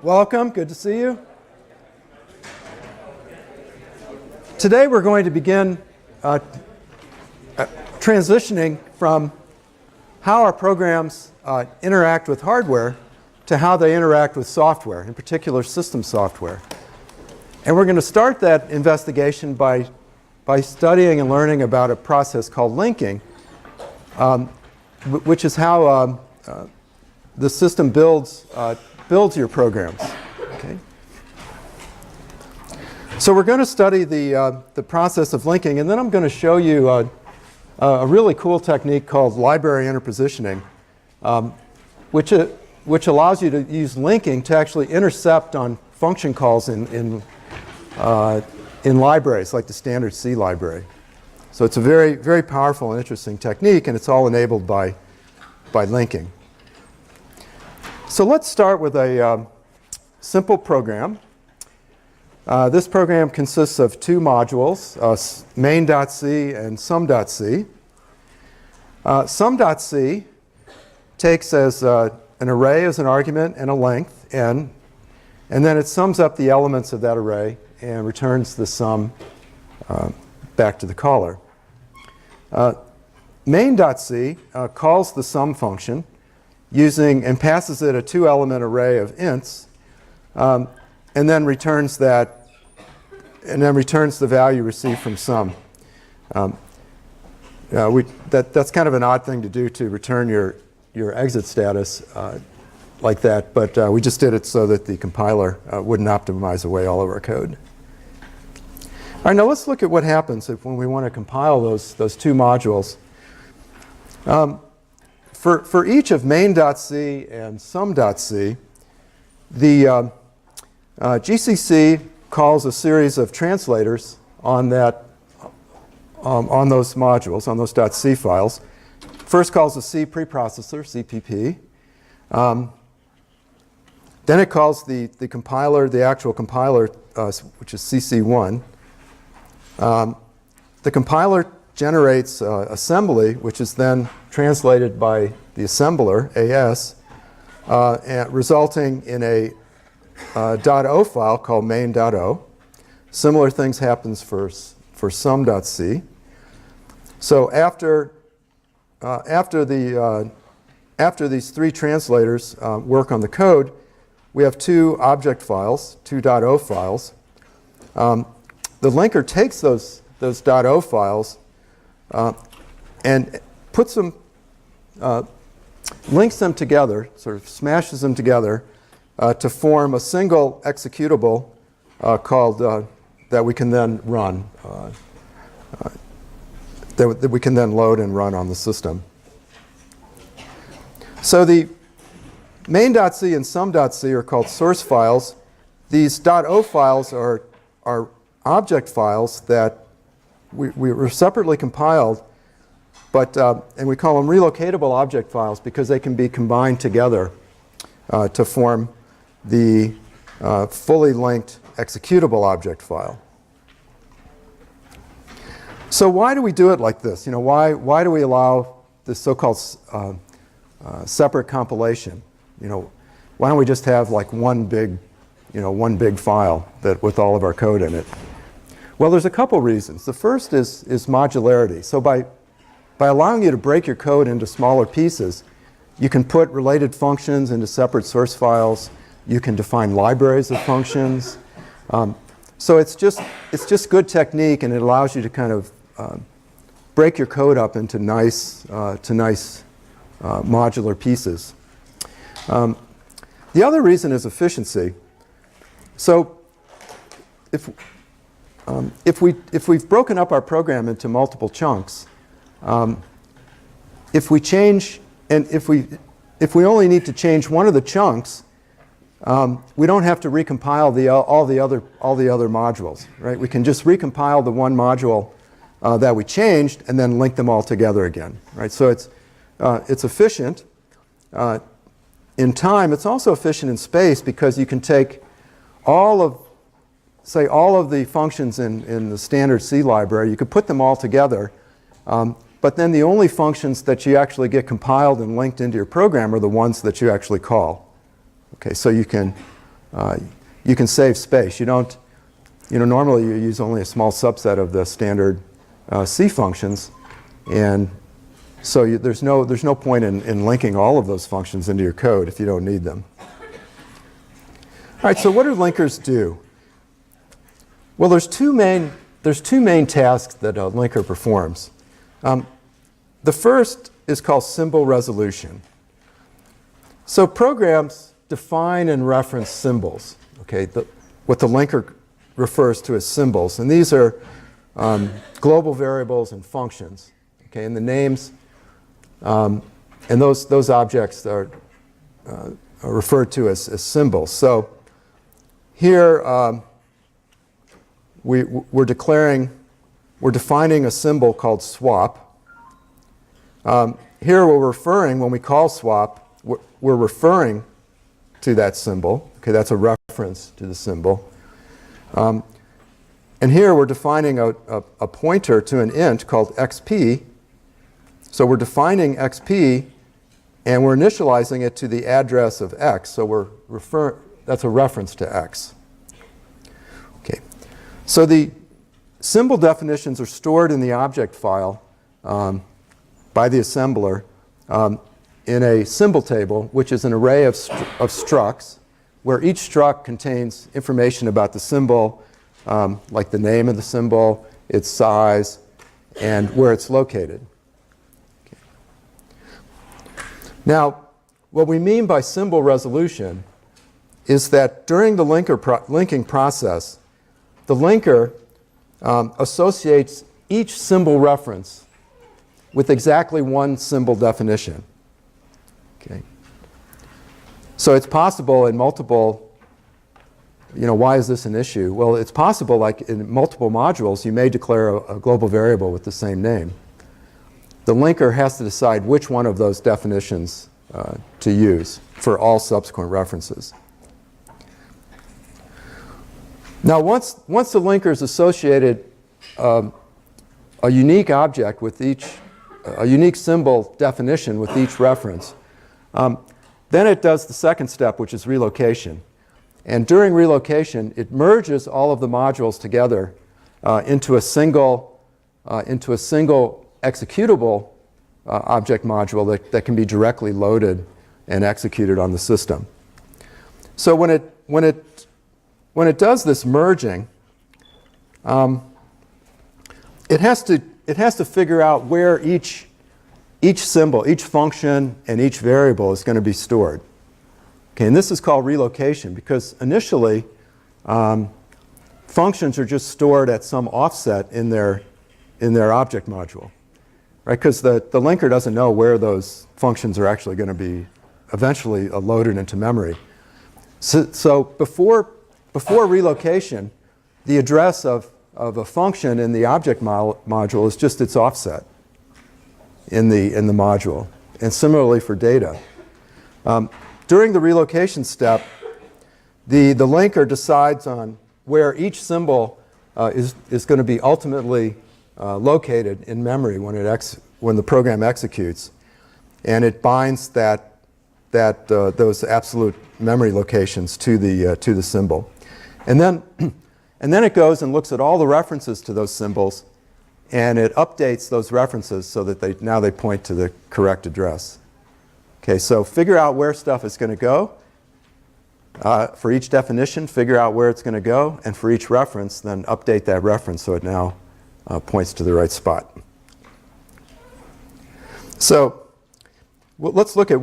Welcome, good to see you. Today we're going to begin transitioning from how our programs interact with hardware to how they interact with software, in particular system software. And we're going to start that investigation by studying and learning about a process called linking, which is how the system builds your programs. Okay? So we're going to study the process of linking, and then I'm going to show you a really cool technique called library interpositioning, which allows you to use linking to actually intercept on function calls in libraries like the standard C library. So it's a very, very powerful and interesting technique, and it's all enabled by linking. So let's start with a simple program. This program consists of two modules, main.c and sum.c. Sum.c takes as an array as an argument and a length, n, and then it sums up the elements of that array and returns the sum back to the caller. Main.c calls the sum function using and passes it a two-element array of ints, and then returns the value received from sum. That's kind of an odd thing to do, to return your exit status like that, but we just did it so that the compiler wouldn't optimize away all of our code. All right, now let's look at what happens when we want to compile those two modules. For each of main.c and sum.c, the GCC calls a series of translators on those modules, on those .c files. First calls the C preprocessor, CPP. Then it calls the compiler, the actual compiler, which is CC1. The compiler generates assembly, which is then translated by the assembler, AS, resulting in a .o file called main.o. Similar things happens for sum.c. So after these three translators work on the code, we have two object files, two .o files. The linker takes those .o files and puts them, links them together, sort of smashes them together to form a single executable called that we can then run, that we can then load and run on the system. So the main.c and sum.c are called source files. These .o files are object files that we were separately compiled, but and we call them relocatable object files because they can be combined together to form the fully linked executable object file. So why do we do it like this? Why do we allow this so-called separate compilation? Why don't we just have like one big file with all of our code in it? Well, there's a couple reasons. The first is modularity. So by allowing you to break your code into smaller pieces, you can put related functions into separate source files. You can define libraries of functions. So it's just good technique, and it allows you to kind of break your code up into nice modular pieces. The other reason is efficiency. So if we've broken up our program into multiple chunks, if we change, and if we only need to change one of the chunks, we don't have to recompile all the other modules, right? We can just recompile the one module that we changed and then link them all together again, right? So it's efficient in time. It's also efficient in space because you can take all of the functions in the standard C library. You could put them all together, but then the only functions that you actually get compiled and linked into your program are the ones that you actually call. Okay, so you can you can save space. You don't, normally you use only a small subset of the standard C functions, and so there's no point in linking all of those functions into your code if you don't need them. All right, so what do linkers do? Well, there's two main tasks that a linker performs. The first is called symbol resolution. So programs define and reference symbols, okay, what the linker refers to as symbols. And these are global variables and functions, okay, and the names, and those objects are referred to as symbols. So here we're defining a symbol called swap. Here when we call swap, we're referring to that symbol. Okay, that's a reference to the symbol. And here we're defining a pointer to an int called xp. So we're defining xp, and we're initializing it to the address of x. So that's a reference to x. Okay. So the symbol definitions are stored in the object file by the assembler in a symbol table, which is an array of structs, where each struct contains information about the symbol, like the name of the symbol, its size, and where it's located. Okay. Now, what we mean by symbol resolution is that during the linking process, the linker associates each symbol reference with exactly one symbol definition. Okay. So it's possible in multiple, why is this an issue? Well, it's possible, like in multiple modules, you may declare a global variable with the same name. The linker has to decide which one of those definitions to use for all subsequent references. Now, once the linker is associated a unique object with a unique symbol definition with each reference, then it does the second step, which is relocation. And during relocation, it merges all of the modules together into a single executable object module that can be directly loaded and executed on the system. So when it does this merging, it has to figure out where each symbol, each function, and each variable is going to be stored. Okay, and this is called relocation because initially functions are just stored at some offset in their object module, right? Because the linker doesn't know where those functions are actually going to be eventually loaded into memory. So before relocation, the address of a function in the object module is just its offset in the module, and similarly for data. During the relocation step, the linker decides on where each symbol is going to be ultimately located in memory when the program executes, and it binds those absolute memory locations to the symbol, and then it goes and looks at all the references to those symbols, and it updates those references so that now they point to the correct address. Okay, so figure out where stuff is going to go. For each definition, figure out where it's going to go, and for each reference, then update that reference so it now points to the right spot. So let's look at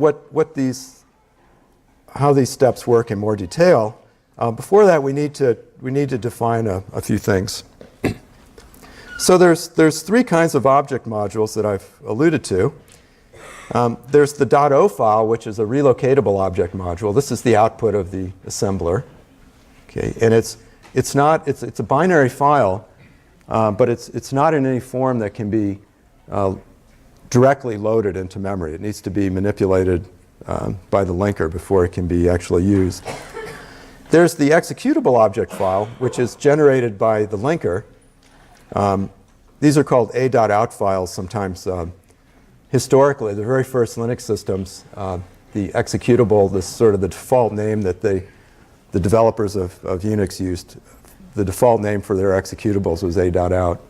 how these steps work in more detail. Before that, we need to define a few things. So there's three kinds of object modules that I've alluded to. There's the .o file, which is a relocatable object module. This is the output of the assembler. Okay, and it's a binary file, but it's not in any form that can be directly loaded into memory. It needs to be manipulated by the linker before it can be actually used. There's the executable object file, which is generated by the linker. These are called a.out files sometimes. Historically, the very first Linux systems, the executable, this sort of the default name that they the developers of Unix used. The default name for their executables was a.out.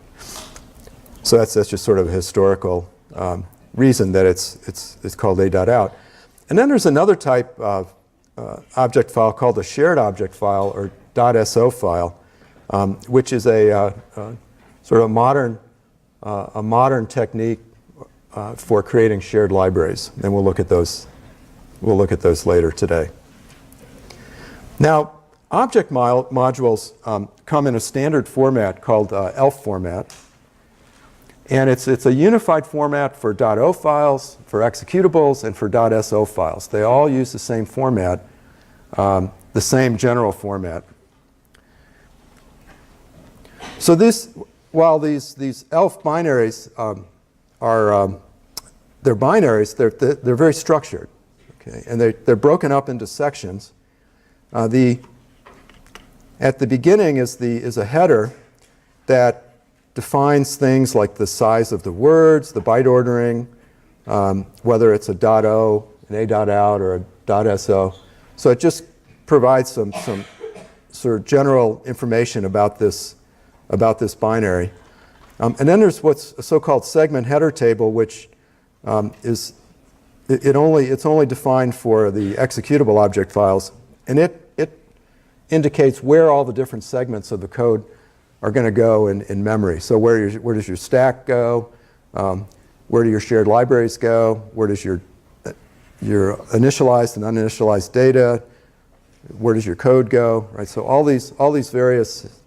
So that's just sort of a historical reason that it's called a.out. And then there's another type of object file called a shared object file, or .so file, which is a sort of a modern technique for creating shared libraries. And we'll look at those later today. Now, object modules come in a standard format called ELF format. And it's a unified format for .o files, for executables, and for .so files. They all use the same format, the same general format. So while these ELF binaries they're binaries, they're very structured, okay? And they're broken up into sections. At the beginning is a header that defines things like the size of the words, the byte ordering, whether it's a .o, an a.out, or a .so. So it just provides some sort of general information about this binary. And then there's what's a so-called segment header table, which it's only defined for the executable object files, and it indicates where all the different segments of the code are going to go in memory. So where does your stack go? Where do your shared libraries go? Where does your initialized and uninitialized data? Where does your code go? Right. So all these various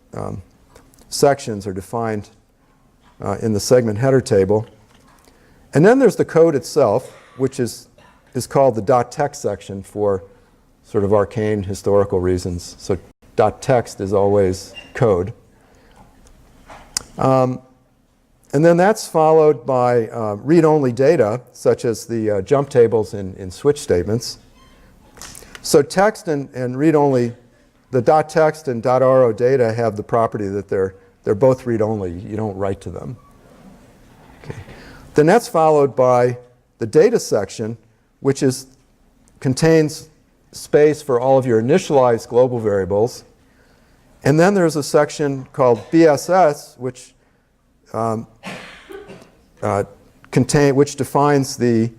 sections are defined in the segment header table. And then there's the code itself, which is called the .text section for sort of arcane historical reasons. So .text is always code. And then that's followed by read-only data, such as the jump tables in switch statements. So text and read-only, the .text and .ro data have the property that they're both read-only. You don't write to them. Okay. Then that's followed by the data section, which contains space for all of your initialized global variables. And then there's a section called BSS, which defines the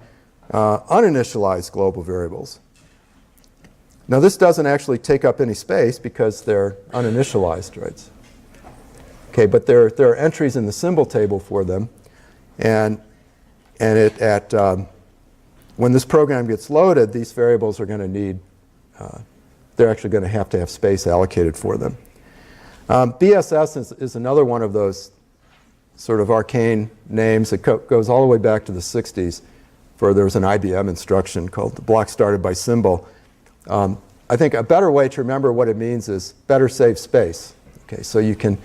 uninitialized global variables. Now, this doesn't actually take up any space because they're uninitialized, right? Okay, but there are entries in the symbol table for them, and when this program gets loaded, these variables are going to need, they're actually going to have space allocated for them. BSS is another one of those sort of arcane names. It goes all the way back to the 60s. There was an IBM instruction called the block started by symbol. I think a better way to remember what it means is better save space. Okay, so you can,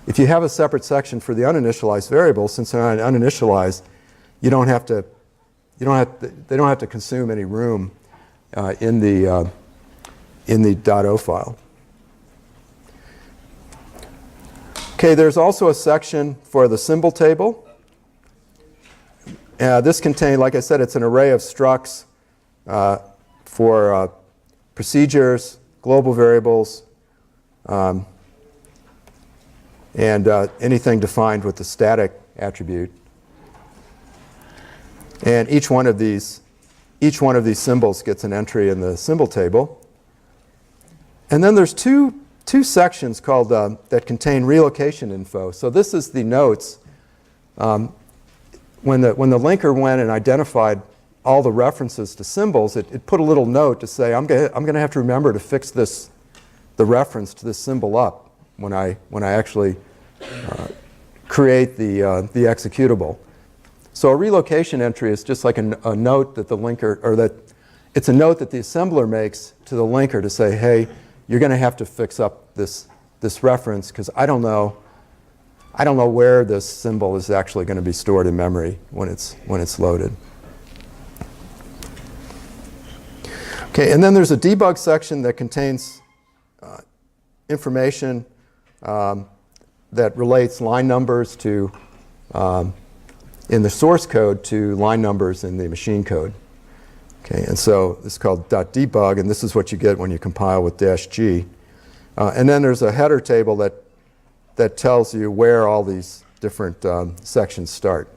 if you have a separate section for the uninitialized variables, since they're not uninitialized, they don't have to consume any room in the .o file. Okay, there's also a section for the symbol table. This contains, like I said, it's an array of structs for procedures, global variables, and anything defined with the static attribute. And each one of these symbols gets an entry in the symbol table. And then there's two sections called that contain relocation info. So this is the notes. When the linker went and identified all the references to symbols, it put a little note to say, I'm going to have to remember to fix the reference to this symbol up when I actually create the executable. So a relocation entry is just like a note that the linker, or that it's a note that the assembler makes to the linker to say, hey, you're going to have to fix up this reference because I don't know where this symbol is actually going to be stored in memory when it's loaded. Okay, and then there's a debug section that contains information that relates line numbers to in the source code to line numbers in the machine code. Okay, and so this is called .debug, and this is what you get when you compile with -G. And then there's a header table that tells you where all these different sections start.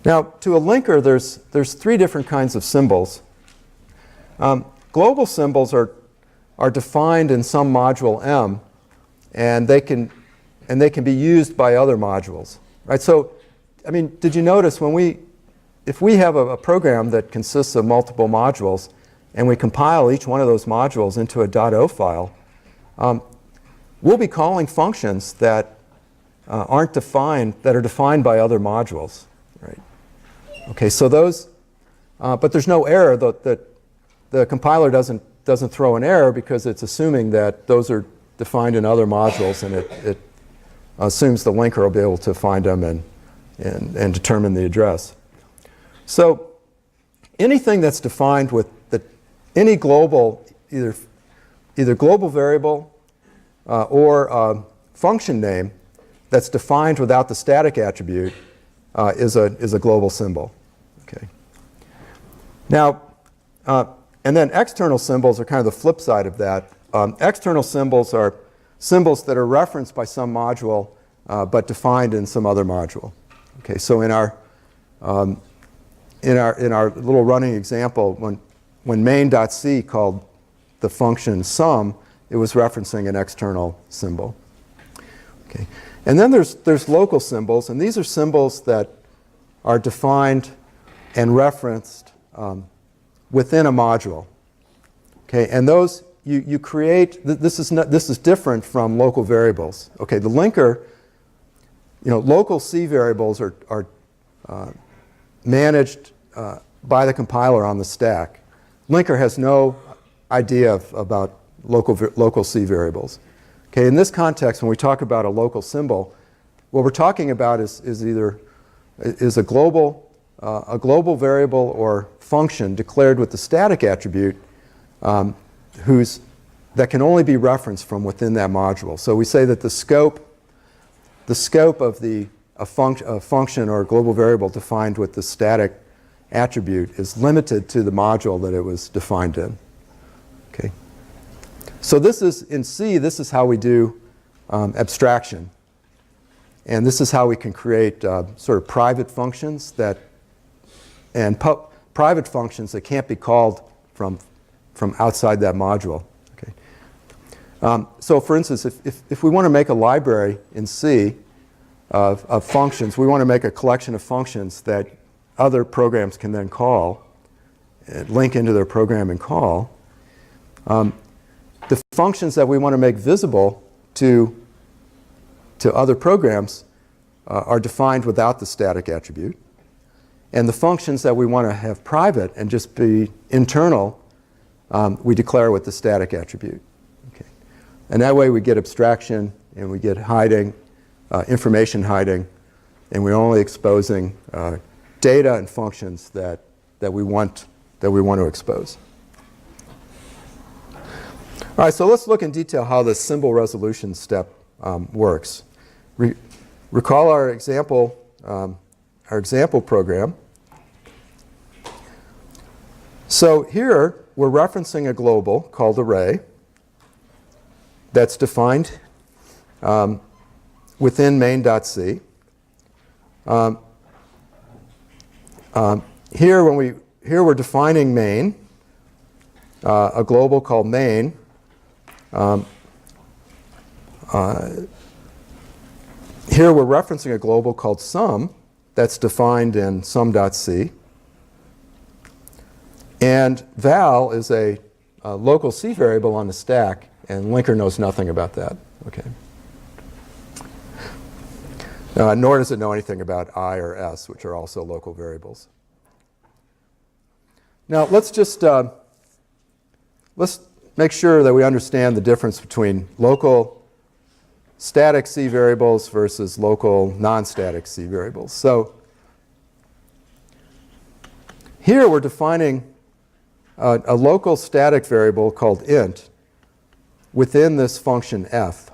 Now, to a linker, there's three different kinds of symbols. Global symbols are defined in some module M, and they can be used by other modules, right? So, I mean, did you notice if we have a program that consists of multiple modules, and we compile each one of those modules into a .o file, we'll be calling functions that are defined by other modules, right? Okay, so those, but there's no error. The compiler doesn't throw an error because it's assuming that those are defined in other modules, and it assumes the linker will be able to find them and determine the address. So anything that's defined with any global, either global variable or function name that's defined without the static attribute is a global symbol. Okay. Now, and then external symbols are kind of the flip side of that. External symbols are symbols that are referenced by some module but defined in some other module. Okay, so in our little running example, when main.c called the function sum, it was referencing an external symbol. Okay. And then there's local symbols, and these are symbols that are defined and referenced within a module. Okay, and those you create. This is different from local variables. Okay, the linker, local C variables are managed by the compiler on the stack. Linker has no idea about local C variables. Okay, in this context, when we talk about a local symbol, what we're talking about is a global variable or function declared with the static attribute that can only be referenced from within that module. So we say that the scope of a function or a global variable defined with the static attribute is limited to the module that it was defined in. Okay. So this is, in C, this is how we do abstraction. And this is how we can create sort of private functions and private functions that can't be called from outside that module. Okay. So for instance, if we want to make a library in C of functions, we want to make a collection of functions that other programs can then call, and link into their program and call. The functions that we want to make visible to other programs are defined without the static attribute. And the functions that we want to have private and just be internal, we declare with the static attribute. Okay. And that way we get abstraction and we get hiding, information hiding, and we're only exposing data and functions that we want to expose. All right, so let's look in detail how the symbol resolution step works. Recall our example program. So here we're referencing a global called array that's defined within main.c. Here we're defining main, a global called main. Here we're referencing a global called sum that's defined in sum.c. And val is a local C variable on the stack, and linker knows nothing about that. Okay. Nor does it know anything about I or S, which are also local variables. Now let's make sure that we understand the difference between local static C variables versus local non-static C variables. So here we're defining a local static variable called int within this function f.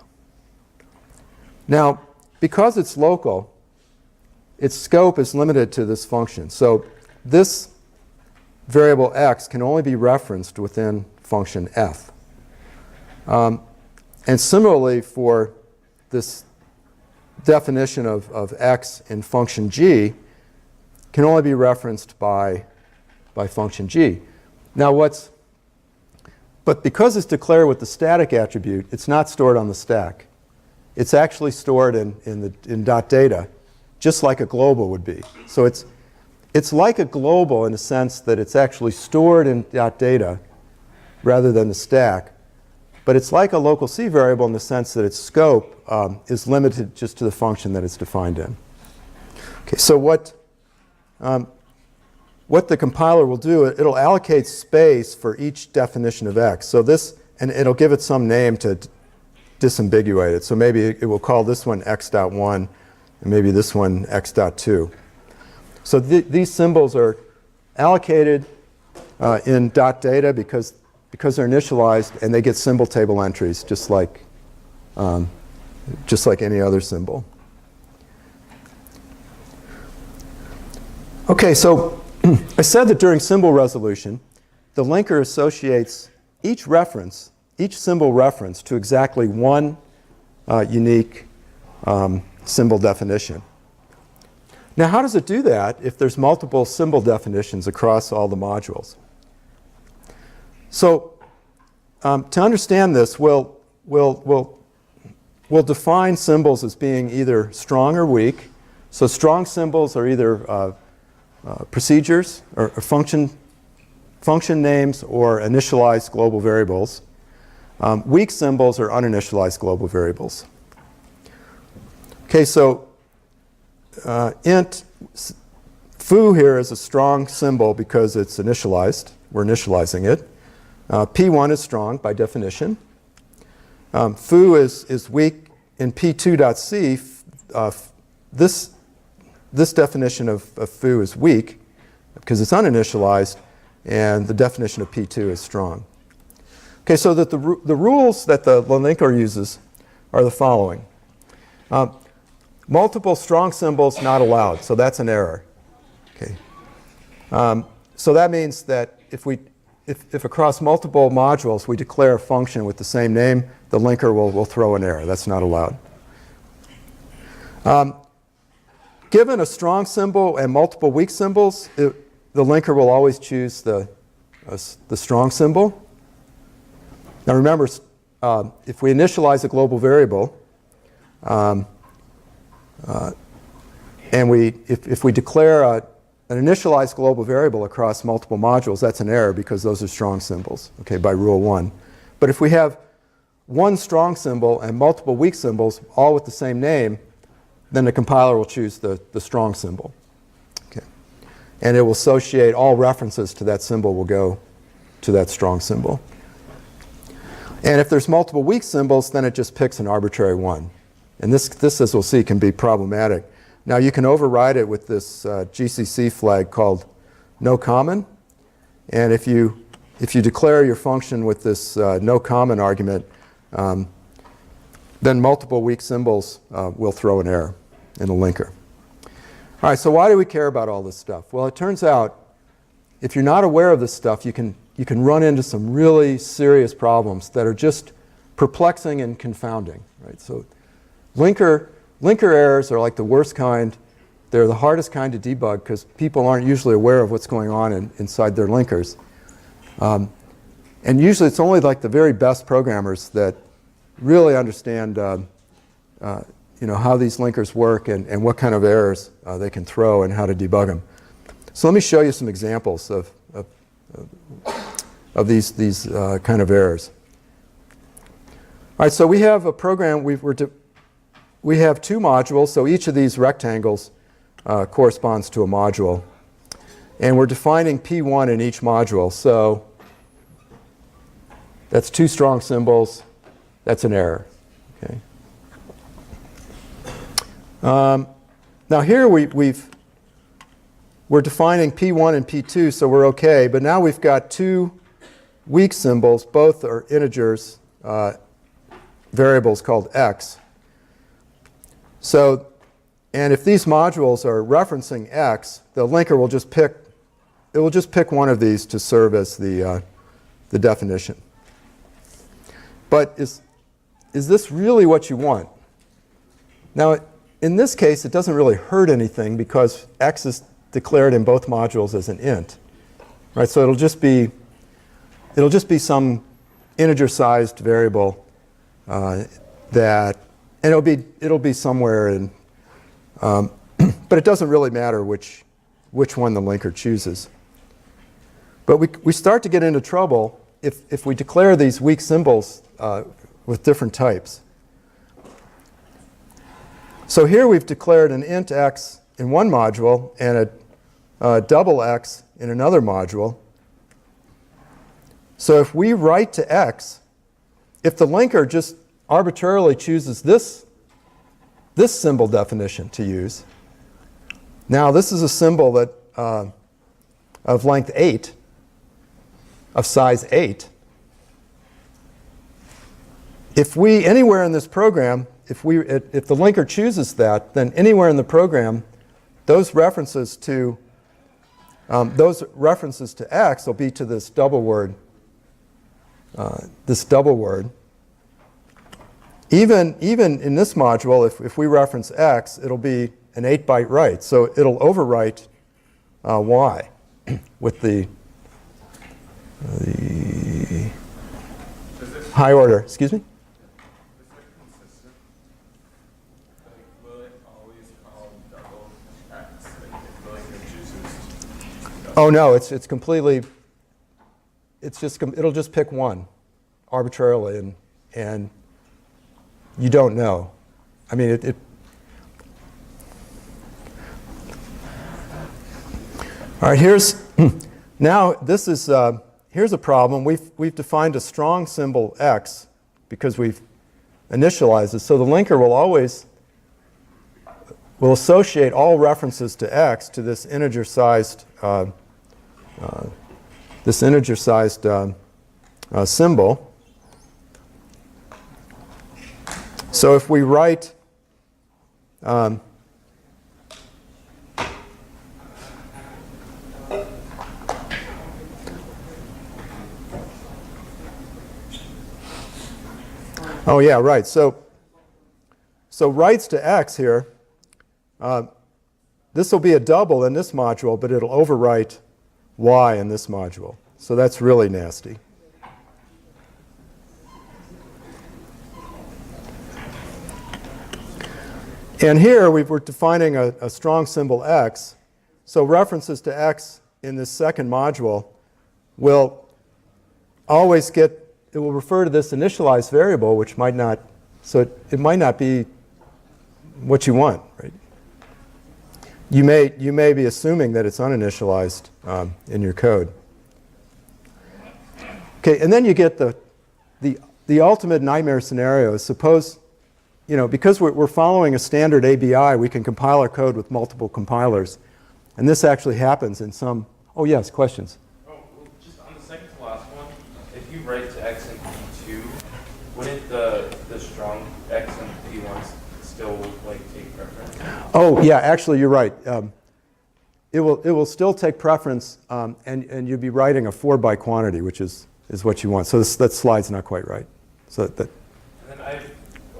Now, because it's local, its scope is limited to this function. So this variable x can only be referenced within function f. And similarly, for this definition of x in function g, can only be referenced by function g. Now but because it's declared with the static attribute, it's not stored on the stack. It's actually stored in .data, just like a global would be. So it's like a global in the sense that it's actually stored in .data rather than the stack. But it's like a local C variable in the sense that its scope is limited just to the function that it's defined in. Okay, so what the compiler will do, it'll allocate space for each definition of x. So and it'll give it some name to disambiguate it. So maybe it will call this one x.1 and maybe this one x.2. So these symbols are allocated in .data because they're initialized, and they get symbol table entries just like any other symbol. Okay, so I said that during symbol resolution, the linker associates each symbol reference to exactly one unique symbol definition. Now, how does it do that if there's multiple symbol definitions across all the modules? So to understand this, we'll define symbols as being either strong or weak. So strong symbols are either procedures or function names or initialized global variables. Weak symbols are uninitialized global variables. Okay, so int foo here is a strong symbol because it's initialized. We're initializing it. P1 is strong by definition. Foo is weak in P2.c. This definition of foo is weak because it's uninitialized, and the definition of P2 is strong. Okay, so that the rules that the linker uses are the following. Multiple strong symbols not allowed, so that's an error. Okay. So that means that if across multiple modules we declare a function with the same name, the linker will throw an error. That's not allowed. Given a strong symbol and multiple weak symbols, the linker will always choose the strong symbol. Now remember, if we initialize a global variable, and if we declare an initialized global variable across multiple modules, that's an error because those are strong symbols, okay, by rule 1. But if we have one strong symbol and multiple weak symbols, all with the same name, then the compiler will choose the strong symbol. Okay. And it will associate all references to that symbol will go to that strong symbol. And if there's multiple weak symbols, then it just picks an arbitrary one. And this, as we'll see, can be problematic. Now, you can override it with this GCC flag called no common. And if you declare your function with this no common argument, then multiple weak symbols will throw an error in the linker. All right, so why do we care about all this stuff? Well, it turns out if you're not aware of this stuff, you can run into some really serious problems that are just perplexing and confounding. Right? So linker errors are like the worst kind. They're the hardest kind to debug because people aren't usually aware of what's going on inside their linkers. And usually it's only like the very best programmers that really understand how these linkers work and what kind of errors they can throw and how to debug them. So let me show you some examples of these kind of errors. All right, so we have a program. We have two modules, so each of these rectangles corresponds to a module. And we're defining P1 in each module. So that's two strong symbols. That's an error. Okay. Now here we're defining P1 and P2, so we're OK. But now we've got two weak symbols. Both are integers, variables called x. So, and if these modules are referencing x, the linker will just pick it will just pick one of these to serve as the definition. But is this really what you want? Now, in this case, it doesn't really hurt anything because x is declared in both modules as an int, right? So it'll just be some integer-sized variable that, and it'll be somewhere in, but it doesn't really matter which one the linker chooses. But we start to get into trouble if we declare these weak symbols with different types. So here we've declared an int x in one module and a double x in another module. So if we write to x, if the linker just arbitrarily chooses this symbol definition to use, now this is a symbol that of length 8, of size 8. If we, anywhere in this program, if the linker chooses that, then anywhere in the program, those references to x will be to this double word. Even in this module, if we reference x, it'll be an 8-byte write. So it'll overwrite y with the high order. Excuse me? Oh no, it's completely. It'll just pick one arbitrarily, and you don't know. I mean, All right, here's now this is here's a problem. We've defined a strong symbol x because we've initialized it. So the linker will associate all references to x to this integer-sized symbol. So if we write oh yeah, right. So writes to x here, this will be a double in this module, but it'll overwrite y in this module. So that's really nasty. And here we're defining a strong symbol x. So references to x in this second module will always it will refer to this initialized variable, which might not, so it might not be what you want, right? You may be assuming that it's uninitialized in your code. Okay, and then you get the ultimate nightmare scenario. Suppose, because we're following a standard ABI, we can compile our code with multiple compilers. And this actually happens in some, oh yes, questions? Oh, well, just on the second to last one, if you write to x and p2, wouldn't the strong x and p1 still take preference? Oh yeah, actually you're right. It will still take preference, and you'll be writing a 4-byte quantity, which is what you want. So that slide's not quite right. So that. And then I have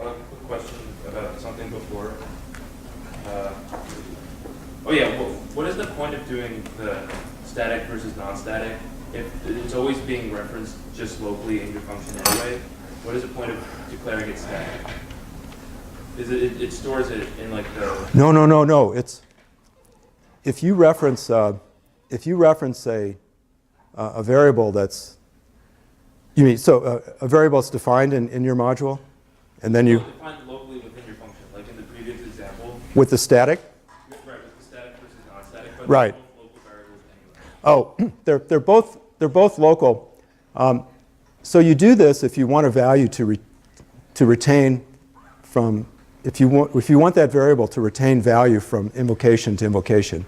a quick question about something before. Oh yeah, well, what is the point of doing the static versus non-static if it's always being referenced just locally in your function anyway? What is the point of declaring it static? Is it stores it in the... No. It's if you reference a variable that's, you mean, so a variable is defined in your module, and then you defined locally within your function, like in the previous example. With the static. Right, with the static versus non-static, but right. They're both local variables anyway. Oh, they're both local. So you do this if you want a value to retain from. If you want that variable to retain value from invocation to invocation.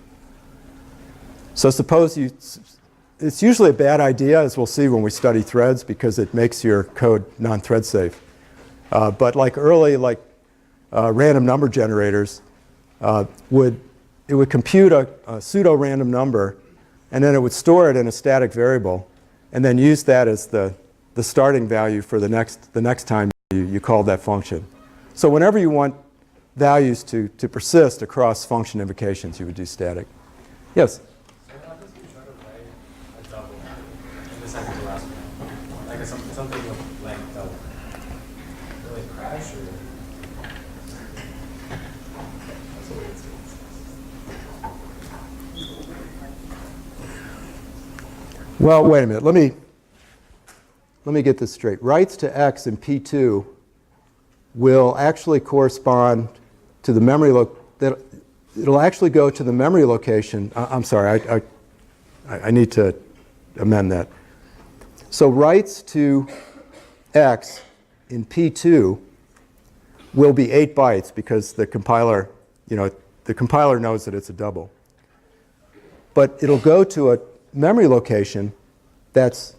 So suppose it's usually a bad idea, as we'll see when we study threads, because it makes your code non-thread safe. But early random number generators would compute a pseudo-random number and then it would store it in a static variable, and then use that as the starting value for the next time you call that function. So whenever you want values to persist across function invocations, you would do static. Yes? So what happens if you try to write a double in the second to last one? Like something with length double. Will it crash or? That's what it is. Well, wait a minute. Let me get this straight. Writes to x in P2 will actually correspond to the memory it'll actually go to the memory location. I'm sorry, I need to amend that. So writes to x in P2 will be 8 bytes because the compiler knows that it's a double. But it'll go to a memory location that's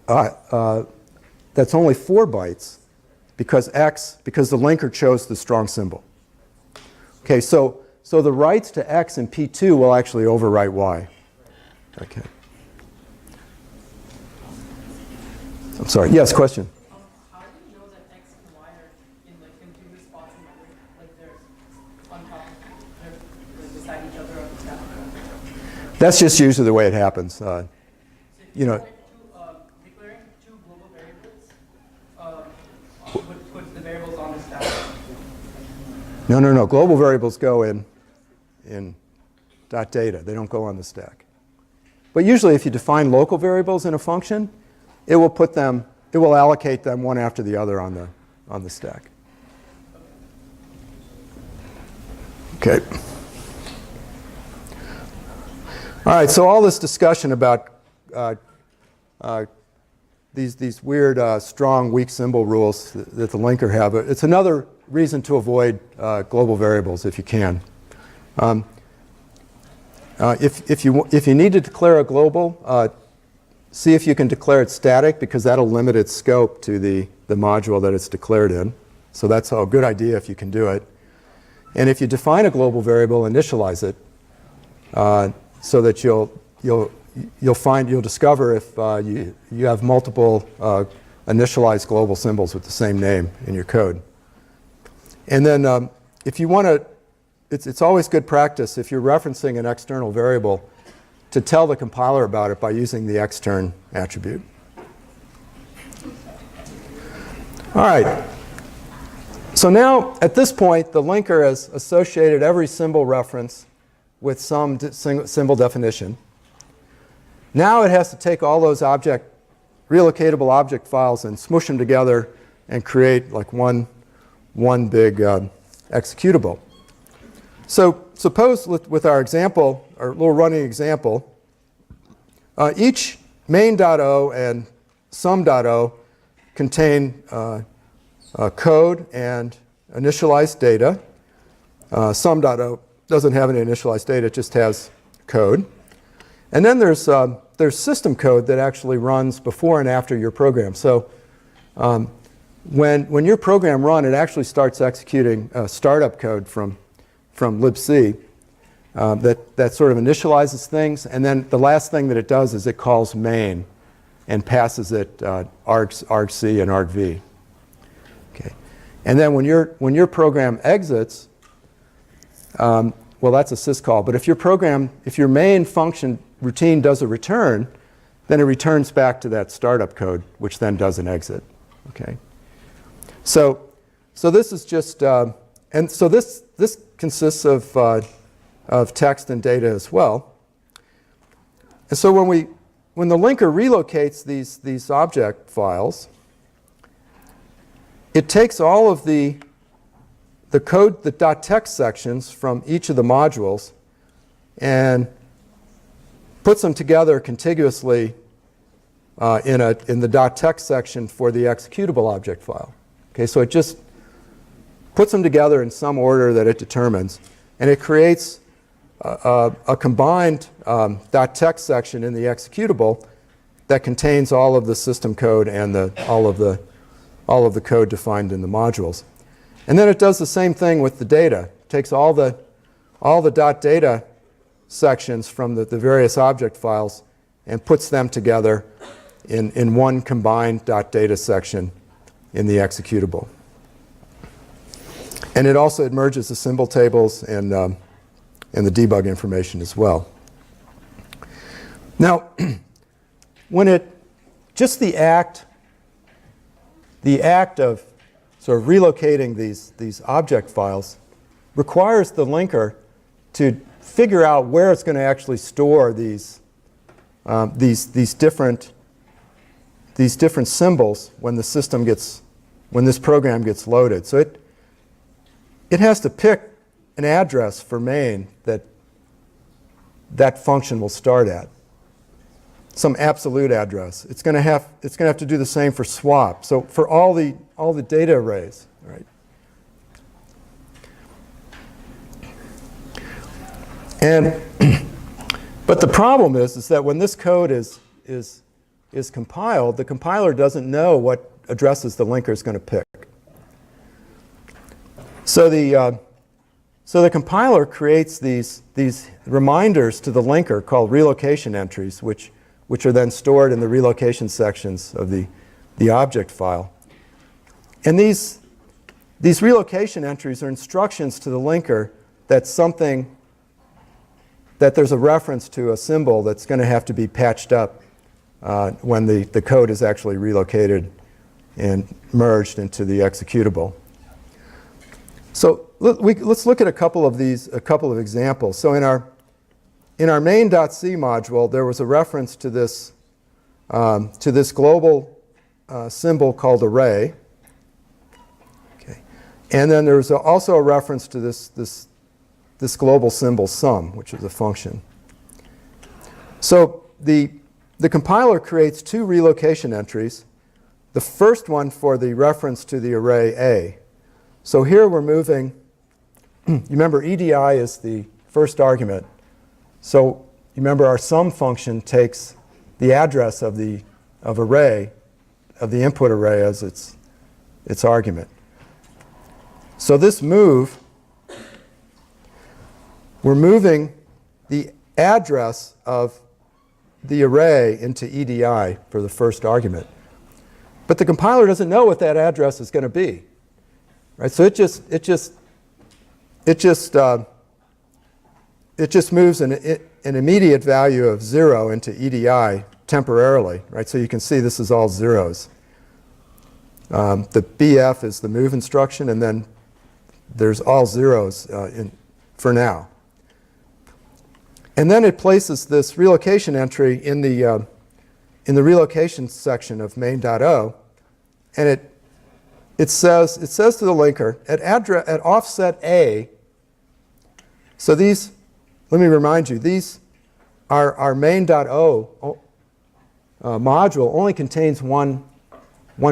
only 4 bytes because the linker chose the strong symbol. Okay, so the writes to x in P2 will actually overwrite y. Okay. I'm sorry. Yes, question. How do you know that x and y are in contiguous spots in memory? Like they're on top, they're beside each other on the stack? That's just usually the way it happens. So if You know. declaring two global variables would put the variables on the stack. No. Global variables go in .data. They don't go on the stack. But usually if you define local variables in a function, it will allocate them one after the other on the stack. Okay. All right, so all this discussion about these weird strong weak symbol rules that the linker have, it's another reason to avoid global variables if you can. If you need to declare a global, see if you can declare it static because that'll limit its scope to the module that it's declared in. So that's a good idea if you can do it. And if you define a global variable, initialize it so that you'll discover if you have multiple initialized global symbols with the same name in your code. And then if you want to, it's always good practice if you're referencing an external variable to tell the compiler about it by using the extern attribute. All right. So now, at this point, the linker has associated every symbol reference with some symbol definition. Now it has to take all those relocatable object files and smush them together and create like one big executable. So suppose with our example, our little running example, each main.o and sum.o contain code and initialized data. Sum.o doesn't have any initialized data, it just has code. And then there's system code that actually runs before and after your program. So when your program runs, it actually starts executing startup code from libc that sort of initializes things. And then the last thing that it does is it calls main and passes it argc and argv. Okay. And then when your program exits, well, that's a syscall. But if your main function routine does a return, then it returns back to that startup code, which then does an exit. Okay. So this is just, and so this consists of text and data as well. And so when the linker relocates these object files, it takes all of the code, the .text sections from each of the modules and puts them together contiguously in the .text section for the executable object file. Okay, so it just puts them together in some order that it determines, and it creates a combined .text section in the executable that contains all of the system code and all of the code defined in the modules. And then it does the same thing with the data. It takes all the .data sections from the various object files and puts them together in one combined .data section in the executable. And it also merges the symbol tables and the debug information as well. Now, just the act of sort of relocating these object files requires the linker to figure out where it's going to actually store these different symbols when this program gets loaded. So it has to pick an address for main that function will start at, some absolute address. It's going to have to do the same for swap. So for all the data arrays, right? And but the problem is that when this code is compiled, the compiler doesn't know what addresses the linker is going to pick. So the compiler creates these reminders to the linker called relocation entries, which are then stored in the relocation sections of the object file. And these relocation entries are instructions to the linker that there's a reference to a symbol that's going to have to be patched up when the code is actually relocated and merged into the executable. So let's look at a couple of examples. So in our main.c module, there was a reference to this global symbol called array. Okay. And then there was also a reference to this global symbol sum, which is a function. So the compiler creates two relocation entries. The first one for the reference to the array A. So here we're moving, you remember EDI is the first argument. So you remember our sum function takes the address of the input array as its argument. So this move, we're moving the address of the array into EDI for the first argument. But the compiler doesn't know what that address is going to be. Right? So it just moves an immediate value of 0 into EDI temporarily. Right? So you can see this is all zeros. The BF is the move instruction, and then there's all zeros for now. And then it places this relocation entry in the relocation section of main.o, and it says to the linker at offset A. So these, let me remind you, these our main.o module only contains one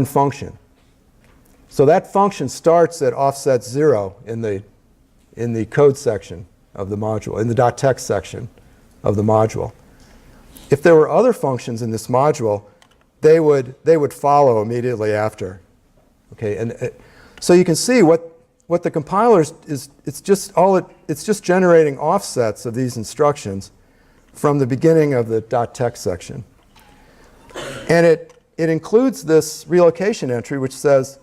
function. So that function starts at offset 0 in the code section of the module, in the .text section of the module. If there were other functions in this module, they would follow immediately after. Okay, and so you can see what the compiler is. It's just generating offsets of these instructions from the beginning of the .text section, and it includes this relocation entry which says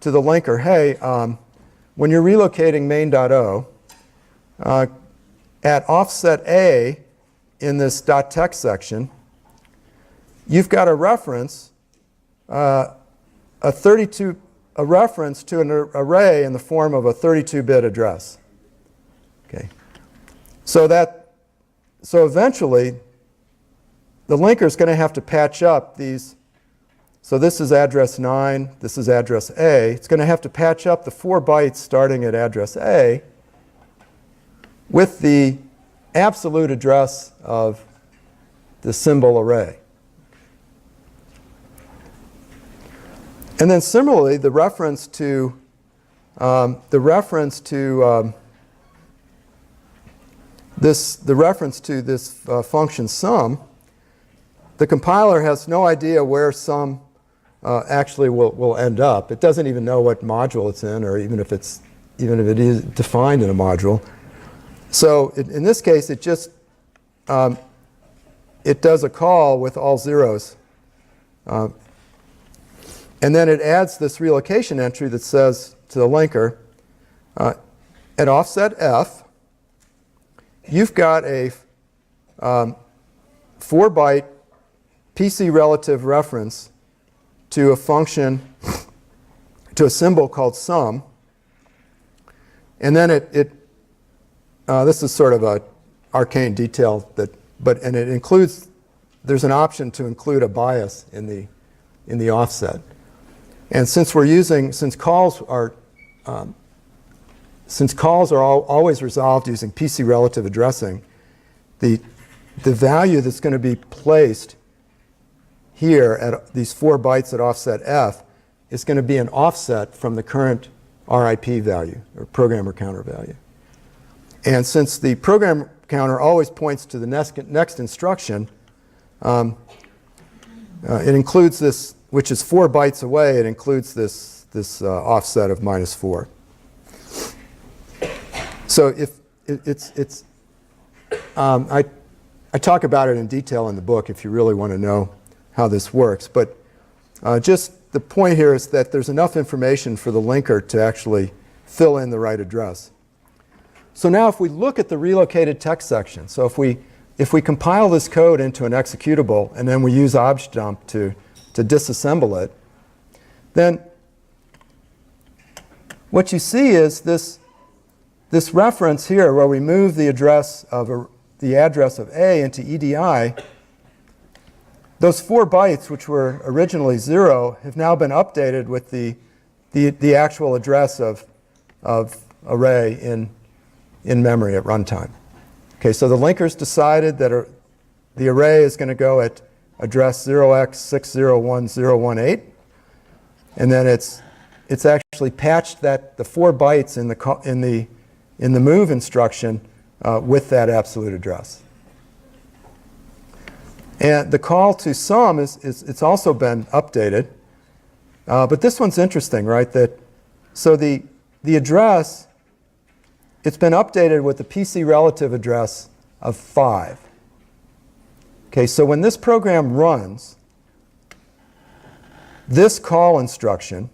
to the linker, hey, when you're relocating main.o, at offset A in this .text section, you've got a reference, a reference to an array in the form of a 32-bit address. Okay, so eventually the linker is going to have to patch up these. So this is address 9. This is address A. It's going to have to patch up the 4 bytes starting at address A with the absolute address of the symbol array. And then similarly, the reference to this function sum, the compiler has no idea where sum actually will end up. It doesn't even know what module it's in, or even if it is defined in a module. So in this case, it just it does a call with all zeros. And then it adds this relocation entry that says to the linker, at offset F, you've got a 4-byte PC relative reference to a function, to a symbol called sum. And then this is sort of a arcane detail and it includes, there's an option to include a bias in the offset. And since calls are always resolved using PC relative addressing, the value that's going to be placed here at these 4 bytes at offset F is going to be an offset from the current RIP value, or programmer counter value. And since the program counter always points to the next instruction, it includes this, which is 4 bytes away, it includes this offset of -4. So if I talk about it in detail in the book if you really want to know how this works. But just the point here is that there's enough information for the linker to actually fill in the right address. So now if we look at the relocated text section, so if we compile this code into an executable and then we use objdump to disassemble it, then what you see is this reference here where we move the address of A into EDI. Those 4 bytes, which were originally 0, have now been updated with the actual address of array in memory at runtime. Okay, so the linkers decided that the array is going to go at address 0x601018, and then it's actually patched the 4 bytes in the move instruction with that absolute address. And the call to sum it's also been updated, but this one's interesting, right? So the address, it's been updated with the PC relative address of 5. Okay, so when this program runs, this call instruction,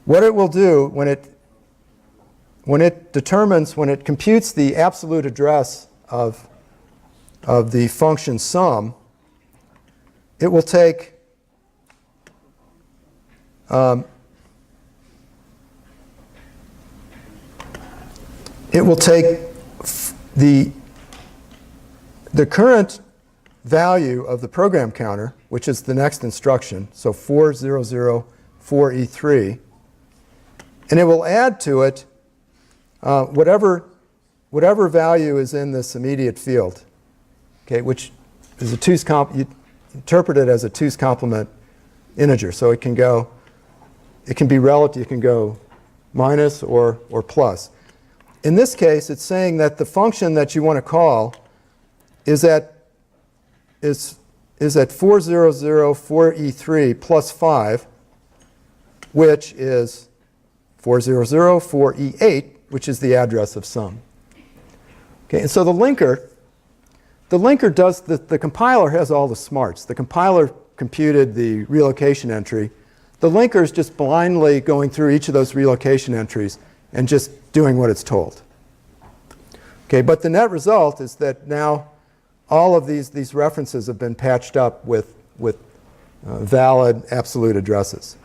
what it will do when it computes the absolute address of the function sum, it will take the current value of the program counter, which is the next instruction, so 4004E3, and it will add to it whatever value is in this immediate field, okay, which is you interpret it as a 2's complement integer. So it can be relative, it can go minus or plus. In this case, it's saying that the function that you want to call is at 4004E3 plus 5, which is 4004E8, which is the address of sum. Okay, and so the linker does, the compiler has all the smarts. The compiler computed the relocation entry. The linker is just blindly going through each of those relocation entries and just doing what it's told. Okay, but the net result is that now all of these references have been patched up with valid absolute addresses.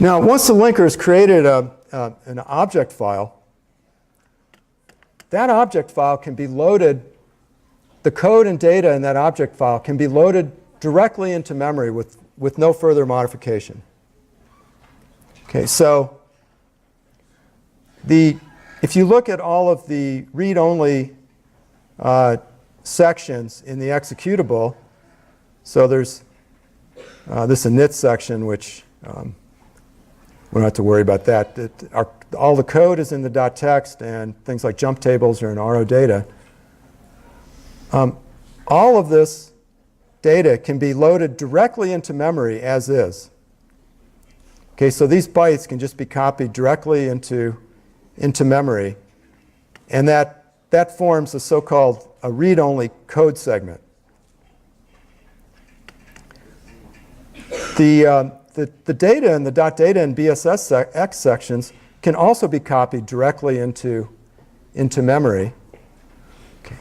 Now, once the linker has created an object file, that object file can be loaded, the code and data in that object file can be loaded directly into memory with no further modification. Okay, so if you look at all of the read-only sections in the executable, so there's this init section, which we don't have to worry about that. All the code is in the .text, and things like jump tables are in RO data. All of this data can be loaded directly into memory as is. Okay, so these bytes can just be copied directly into memory, and that forms a so-called a read-only code segment. The data in the .data and BSSX sections can also be copied directly into memory. Okay.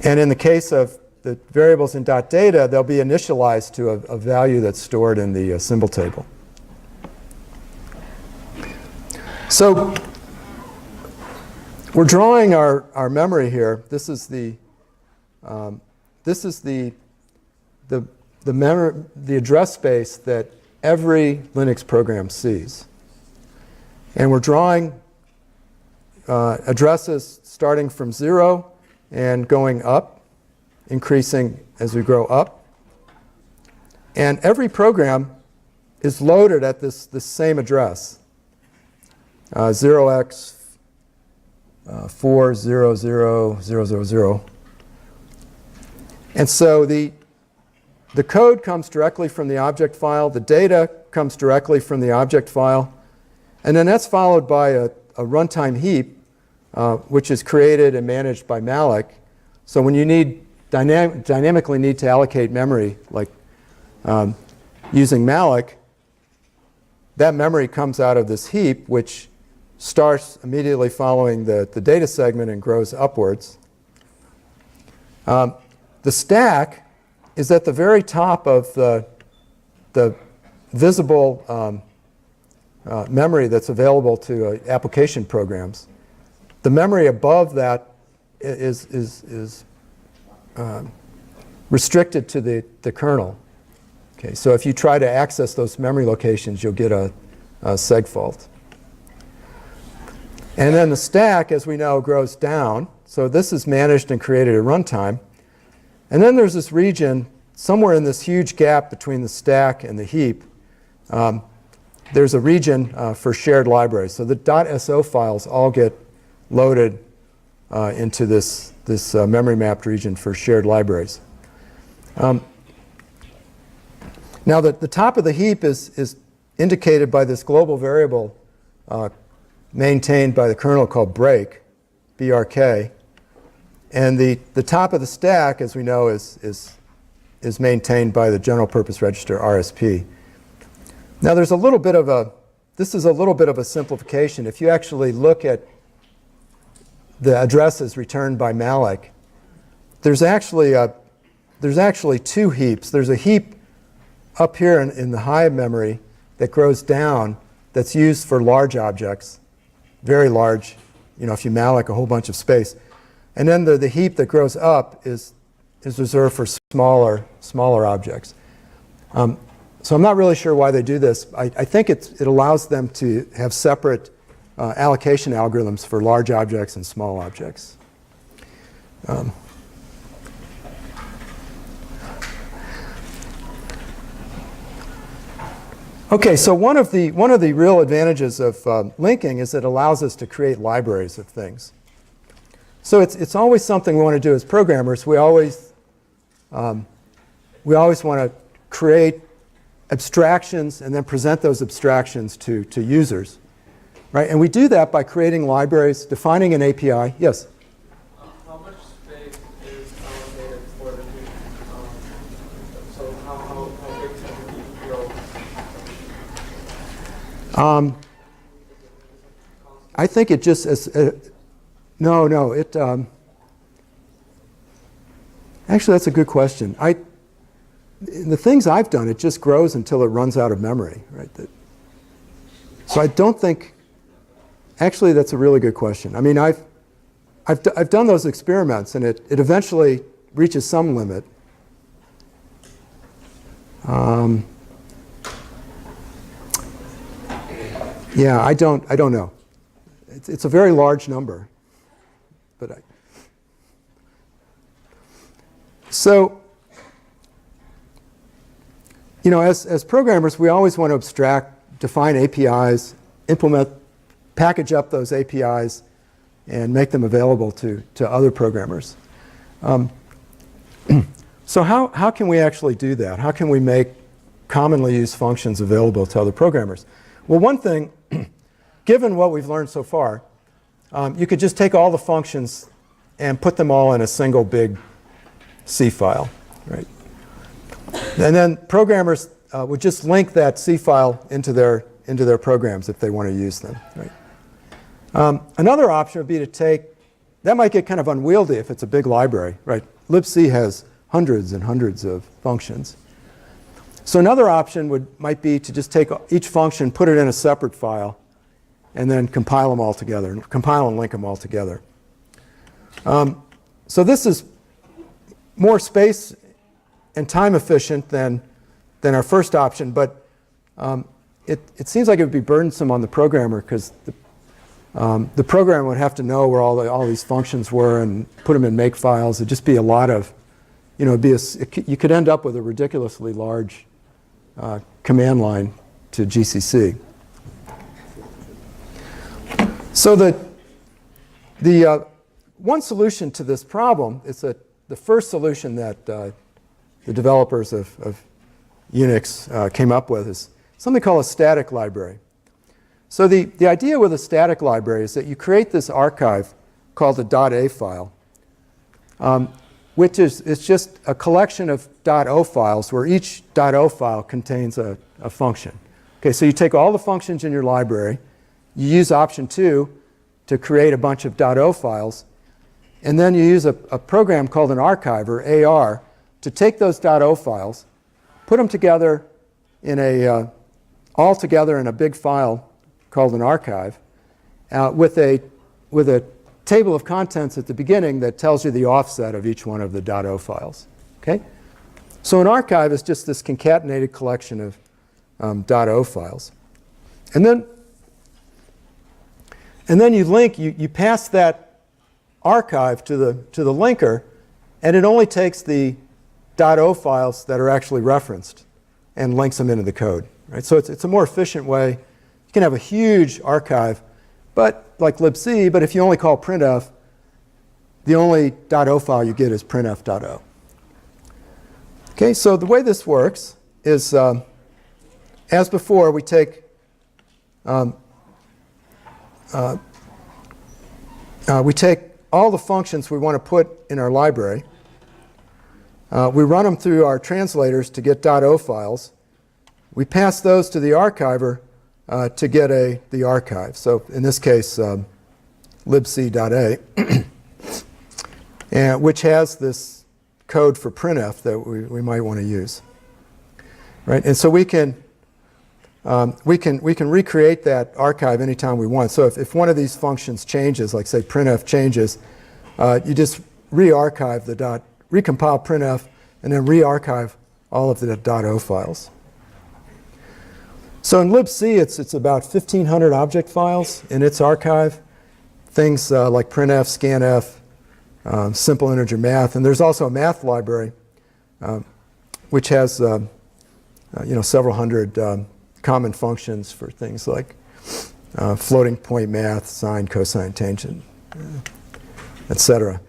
And in the case of the variables in .data, they'll be initialized to a value that's stored in the symbol table. So we're drawing our memory here. This is the address space that every Linux program sees. And we're drawing addresses starting from 0 and going up, increasing as we grow up. And every program is loaded at this same address, 0x400000. And so the code comes directly from the object file. The data comes directly from the object file. And then that's followed by a runtime heap, which is created and managed by malloc. So when you dynamically need to allocate memory, like using malloc, that memory comes out of this heap, which starts immediately following the data segment and grows upwards. The stack is at the very top of the visible memory that's available to application programs. The memory above that is restricted to the kernel. Okay, so if you try to access those memory locations, you'll get a seg fault. And then the stack, as we know, grows down. So this is managed and created at runtime. And then there's this region somewhere in this huge gap between the stack and the heap. There's a region for shared libraries. So the .so files all get loaded into this memory mapped region for shared libraries. Now the top of the heap is indicated by this global variable maintained by the kernel called break, BRK. And the top of the stack, as we know, is maintained by the general purpose register, RSP. Now there's a little bit of this is a little bit of a simplification. If you actually look at the addresses returned by malloc, there's actually two heaps. There's a heap up here in the high memory that grows down that's used for large objects, very large, if you malloc a whole bunch of space. And then the heap that grows up is reserved for smaller objects. So I'm not really sure why they do this. I think it allows them to have separate allocation algorithms for large objects and small objects. Okay, so one of the real advantages of linking is it allows us to create libraries of things. So it's always something we want to do as programmers. We always want to create abstractions and then present those abstractions to users, right? And we do that by creating libraries, defining an API. Yes? How much space is allocated for the heap? So how big can the heap grow? I think it just no. Actually, that's a good question. The things I've done, it just grows until it runs out of memory, right? So I don't think. Actually, that's a really good question. I mean, I've done those experiments, and it eventually reaches some limit. Yeah, I don't know. It's a very large number, but so. As programmers, we always want to abstract, define APIs, package up those APIs, and make them available to other programmers. So how can we actually do that? How can we make commonly used functions available to other programmers. Well, one thing, given what we've learned so far, you could just take all the functions and put them all in a single big C file, right? And then programmers would just link that C file into their programs if they want to use them, right? Another option would be to take, that might get kind of unwieldy if it's a big library, right? libc has hundreds and hundreds of functions. So another option might be to just take each function, put it in a separate file, and then compile them all together, compile and link them all together. So this is more space and time efficient than our first option, but it seems like it would be burdensome on the programmer because the programmer would have to know where all these functions were and put them in make files. It'd just be a lot of, you could end up with a ridiculously large command line to GCC. So the one solution to this problem is that the first solution that the developers of Unix came up with is something called a static library. So the idea with a static library is that you create this archive called a .a file, which is just a collection of .o files where each .o file contains a function. Okay, so you take all the functions in your library, you use option 2 to create a bunch of .o files, and then you use a program called an archiver, AR, to take those .o files, put them together all together in a big file called an archive, with a table of contents at the beginning that tells you the offset of each one of the .o files. Okay? So an archive is just this concatenated collection of .o files. And then you pass that archive to the linker, and it only takes the .o files that are actually referenced and links them into the code. Right? So it's a more efficient way. You can have a huge archive, but like libc, but if you only call printf, the only .o file you get is printf.o. Okay, so the way this works is, as before, we take all the functions we want to put in our library. We run them through our translators to get .o files. We pass those to the archiver to get the archive. So in this case, libc.a, and which has this code for printf that we might want to use. Right? And so we can recreate that archive anytime we want. So if one of these functions changes, like say printf changes, you just recompile printf and then re-archive all of the .o files. So in libc, it's about 1,500 object files in its archive. Things like printf, scanf, simple integer math, and there's also a math library which has several hundred common functions for things like floating point math, sine, cosine, tangent, etc.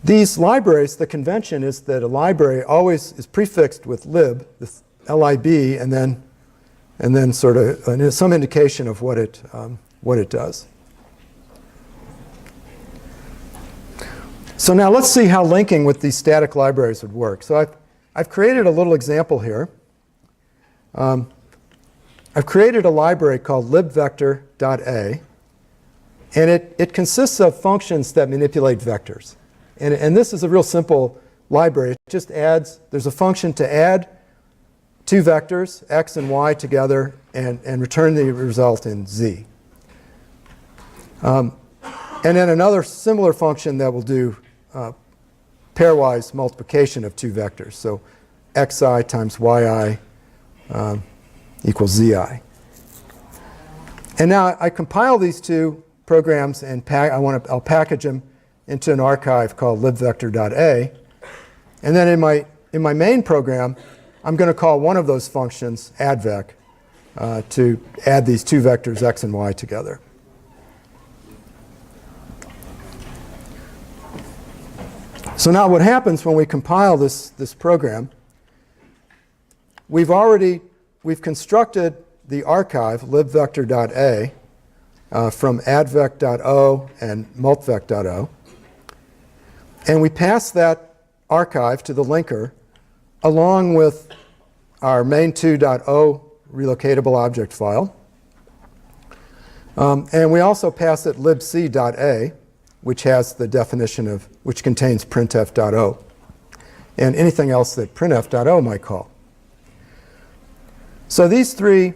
These libraries, the convention is that a library always is prefixed with lib, this lib, and then sort of some indication of what it does. So now let's see how linking with these static libraries would work. So I've created a little example here. I've created a library called libvector.a, and it consists of functions that manipulate vectors. And this is a real simple library. It just adds, there's a function to add two vectors, x and y, together and return the result in z. And then another similar function that will do pairwise multiplication of two vectors. So xi times yi equals zi. And now I compile these two programs and I'll package them into an archive called libvector.a. And then in my main program, I'm going to call one of those functions addvec to add these two vectors x and y together. So now what happens when we compile this program we've constructed the archive libvector.a from advec.o and multvec.o. And we pass that archive to the linker along with our main2.o relocatable object file. And we also pass it libc.a, which has the definition of, which contains printf.o, and anything else that printf.o might call. So these three,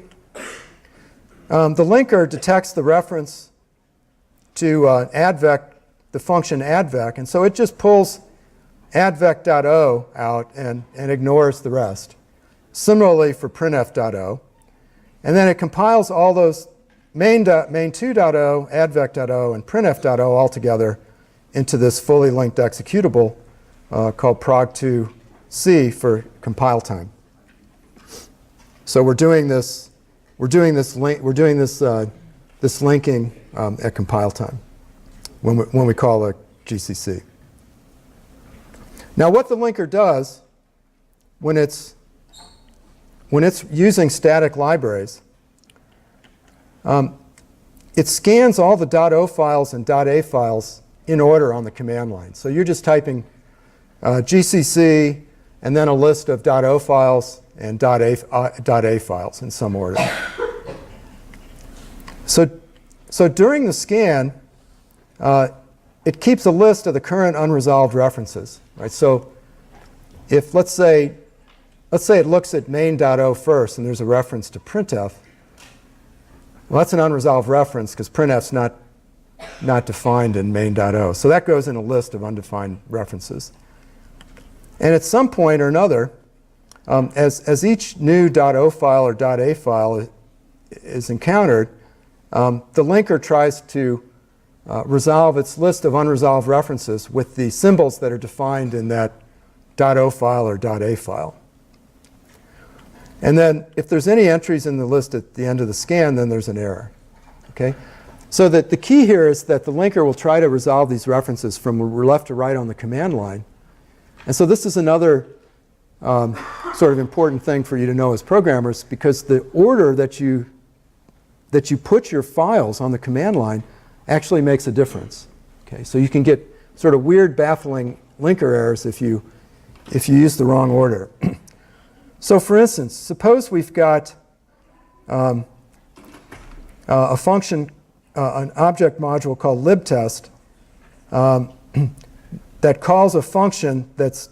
the linker detects the reference to advec, the function advec, and so it just pulls advec.o out and ignores the rest. Similarly for printf.o. And then it compiles all those main2.o, advec.o, and printf.o all together into this fully linked executable called prog2c for compile time. So we're doing this linking at compile time when we call a GCC. Now, what the linker does when it's using static libraries, it scans all the .o files and .a files in order on the command line. So you're just typing GCC and then a list of .o files and .a files in some order. So during the scan, it keeps a list of the current unresolved references. Right? So if let's say it looks at main.o first and there's a reference to printf, well, that's an unresolved reference because printf's not defined in main.o. So that goes in a list of undefined references. And at some point or another, as each new .o file or .a file is encountered, the linker tries to resolve its list of unresolved references with the symbols that are defined in that .o file or .a file. And then if there's any entries in the list at the end of the scan, then there's an error. Okay? So that the key here is that the linker will try to resolve these references from left to right on the command line. And so this is another sort of important thing for you to know as programmers, because the order that you put your files on the command line actually makes a difference. Okay? So you can get sort of weird, baffling linker errors if you use the wrong order. So for instance, suppose we've got a function, an object module called libtest that calls a function that's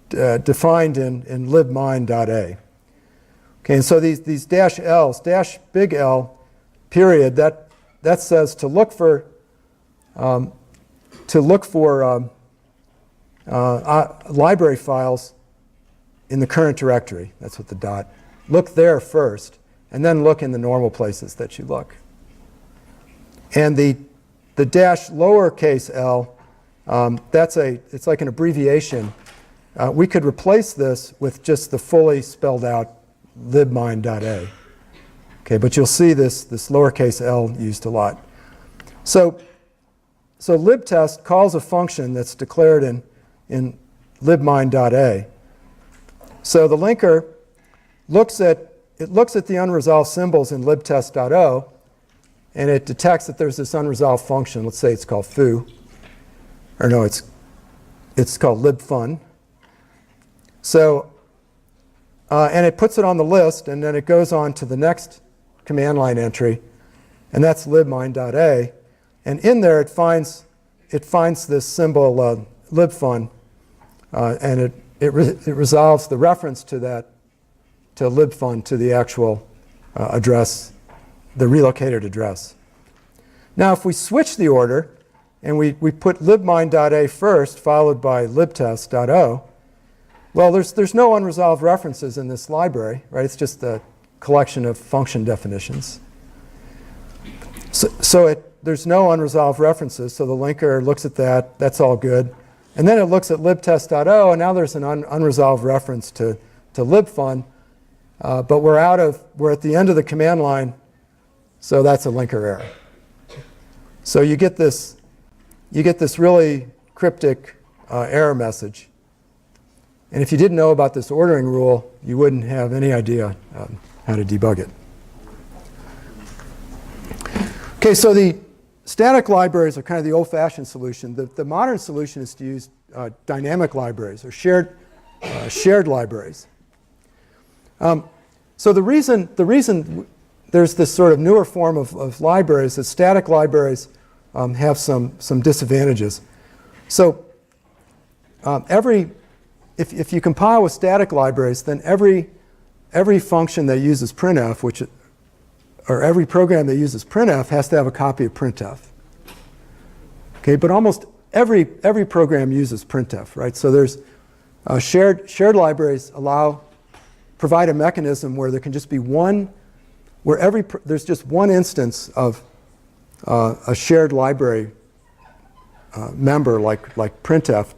defined in libmine.a. Okay, and so these dash L's, dash big L period, that says to look for library files in the current directory. That's what the dot. Look there first, and then look in the normal places that you look. And the dash lowercase l, it's like an abbreviation. We could replace this with just the fully spelled out libmine.a. Okay, but you'll see this lowercase l used a lot. So libtest calls a function that's declared in libmine.a. So the linker looks at the unresolved symbols in libtest.o, and it detects that there's this unresolved function. Let's say it's called foo, or no, it's called libfun. So and it puts it on the list, and then it goes on to the next command line entry, and that's libmine.a, and in there it finds this symbol libfun, and it resolves the reference to that, to libfun, to the actual address, the relocated address. Now, if we switch the order and we put libmine.a first, followed by libtest.o, well, there's no unresolved references in this library, right? It's just a collection of function definitions. So there's no unresolved references, so the linker looks at that. That's all good. And then it looks at libtest.o, and now there's an unresolved reference to libfun, but we're at the end of the command line, so that's a linker error. So you get this really cryptic error message. And if you didn't know about this ordering rule, you wouldn't have any idea how to debug it. Okay, so the static libraries are kind of the old-fashioned solution. The modern solution is to use dynamic libraries or shared libraries. So the reason there's this sort of newer form of libraries is static libraries have some disadvantages. So if you compile with static libraries, then every function that uses printf, or every program that uses printf has to have a copy of printf. Okay, but almost every program uses printf, right? So there's shared libraries provide a mechanism where there can just be there's just one instance of a shared library member like printf,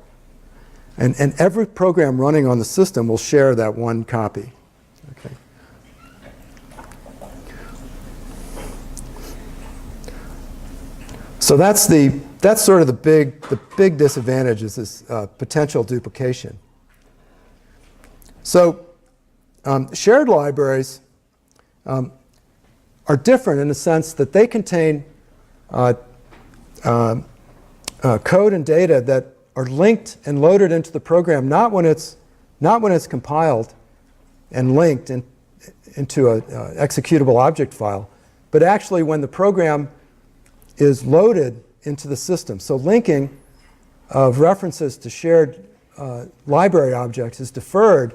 and every program running on the system will share that one copy. Okay. So that's sort of the big disadvantage is this potential duplication. So shared libraries are different in the sense that they contain code and data that are linked and loaded into the program not when it's compiled and linked into an executable object file, but actually when the program is loaded into the system. So linking of references to shared library objects is deferred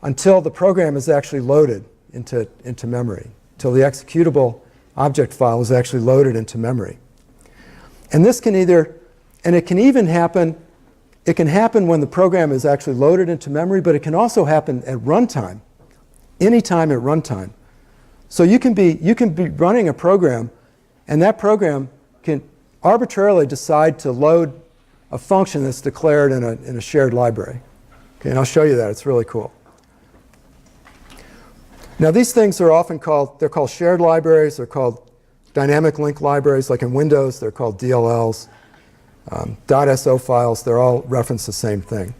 until the program is actually loaded into memory, until the executable object file is actually loaded into memory. And this can it can even happen, it can happen when the program is actually loaded into memory, but it can also happen at runtime, anytime at runtime. So you can be running a program, and that program can arbitrarily decide to load a function that's declared in a shared library. Okay, and I'll show you that. It's really cool. Now these things are often called shared libraries. They're called dynamic link libraries. Like in Windows, they're called DLLs. .so files, they're all reference the same thing.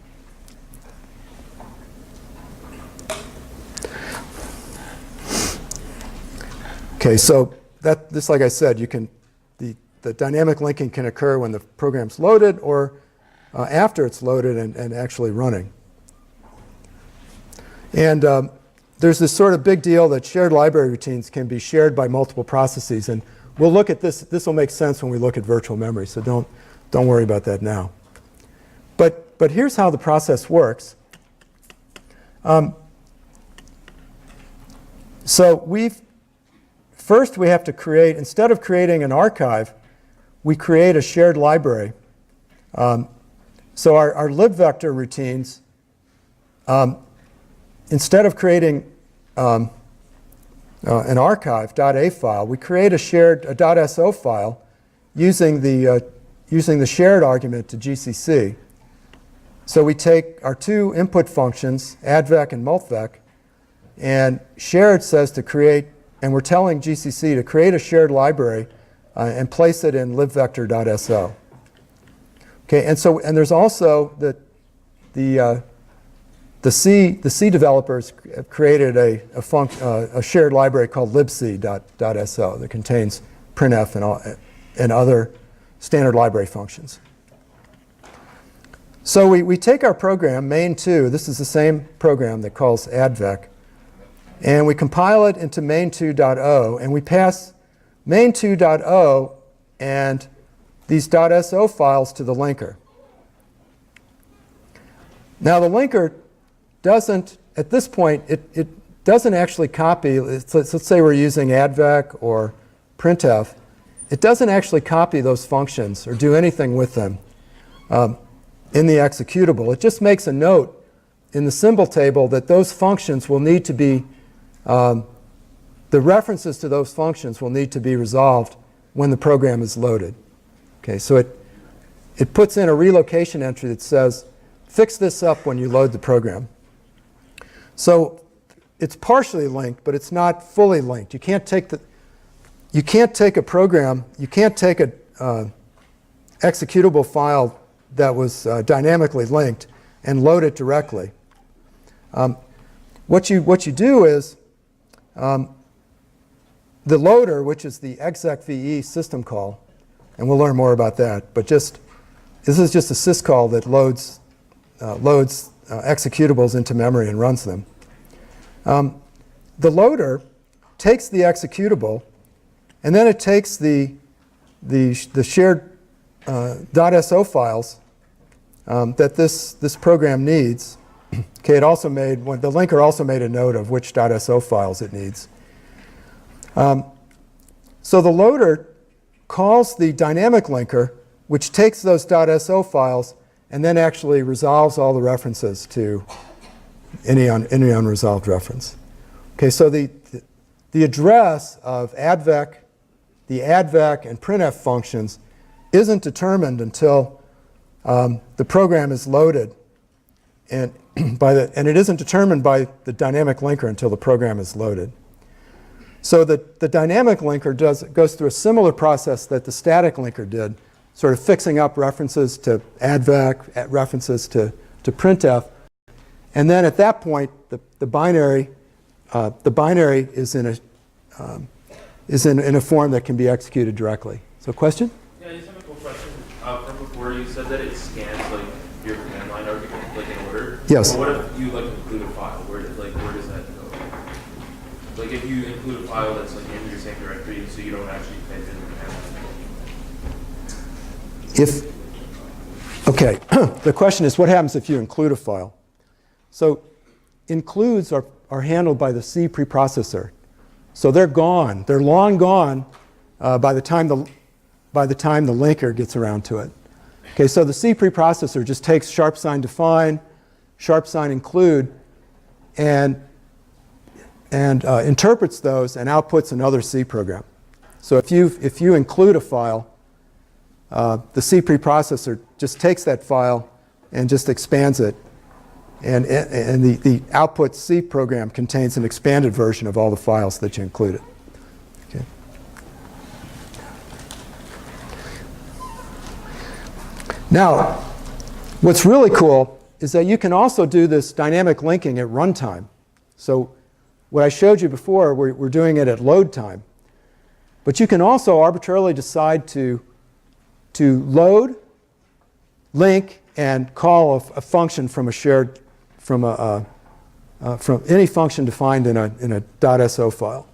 Okay, so this, like I said, the dynamic linking can occur when the program's loaded or after it's loaded and actually running. And there's this sort of big deal that shared library routines can be shared by multiple processes. And we'll look at this. This will make sense when we look at virtual memory, so don't worry about that now. But here's how the process works. So first we have to create, instead of creating an archive, we create a shared library. So our libvector routines, instead of creating an archive, .a file, we create a .so file using the shared argument to GCC. So we take our two input functions, addvec and multvec, and shared says to create, and we're telling GCC to create a shared library and place it in libvector.so. Okay, and there's also the C developers have created a shared library called libc.so that contains printf and other standard library functions. So we take our program, main2, this is the same program that calls addvec, and we compile it into main2.o, and we pass main2.o and these .so files to the linker. Now the linker doesn't, at this point, it doesn't actually copy, let's say we're using addvec or printf, it doesn't actually copy those functions or do anything with them in the executable. It just makes a note in the symbol table that those functions will need to be, the references to those functions will need to be resolved when the program is loaded. Okay, so it puts in a relocation entry that says, fix this up when you load the program. So it's partially linked, but it's not fully linked. You can't take a program, you can't take a executable file that was dynamically linked and load it directly. What you do is the loader, which is the execve system call, and we'll learn more about that, but this is just a syscall that loads executables into memory and runs them. The loader takes the executable, and then it takes the shared .so files that this program needs. Okay, the linker also made a note of which .so files it needs. So the loader calls the dynamic linker, which takes those .so files and then actually resolves all the references to any unresolved reference. Okay, so the address of advec, the advec, and printf functions isn't determined until the program is loaded, and it isn't determined by the dynamic linker until the program is loaded. So the dynamic linker goes through a similar process that the static linker did, sort of fixing up references to advec, references to printf, and then at that point the binary is in a form that can be executed directly. So, question? Yeah, I just have a cool question. From before, you said that it scans like your command line argument like in order. Yes. But what if you like include a file? Where does that go? Like if you include a file that's like in your same directory, so you don't actually type in the command line. Okay, the question is what happens if you include a file? So includes are handled by the C preprocessor. So they're gone. They're long gone by the time the linker gets around to it. Okay, so the C preprocessor just takes sharp sign define, sharp sign include, and interprets those and outputs another C program. So if you include a file, the C preprocessor just takes that file and just expands it, and the output C program contains an expanded version of all the files that you included. Okay. Now, what's really cool is that you can also do this dynamic linking at runtime. So what I showed you before, we're doing it at load time. But you can also arbitrarily decide to load, link, and call a function from from any function defined in a .so file.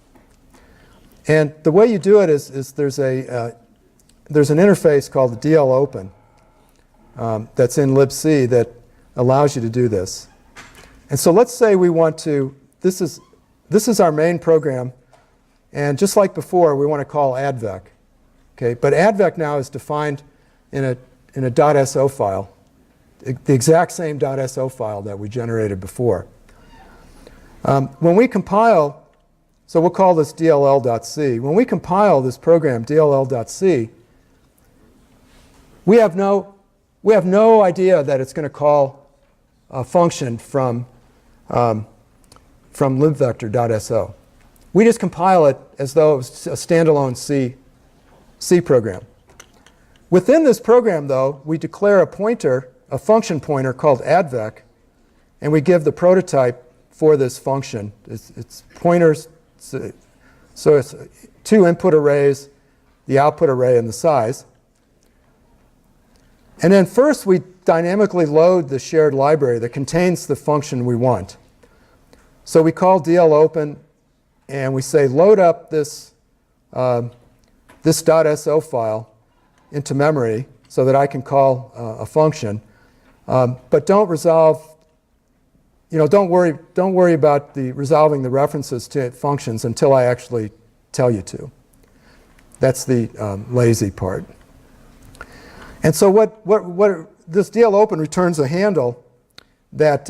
And the way you do it is there's an interface called the DL Open that's in libc that allows you to do this. And so let's say we want to, this is our main program, and just like before, we want to call advec. Okay, but advec now is defined in a .so file, the exact same .so file that we generated before. When we compile, so we'll call this dll.c. When we compile this program, dll.c, we have no idea that it's going to call a function from libvector.so. We just compile it as though it was a standalone C program. Within this program, though, we declare a function pointer called advec, and we give the prototype for this function. It's pointers, so it's two input arrays, the output array, and the size. And then first we dynamically load the shared library that contains the function we want. So we call DL open, and we say load up this .so file into memory so that I can call a function. But don't resolve, don't worry about resolving the references to functions until I actually tell you to. That's the lazy part. And so what this DL open returns a handle that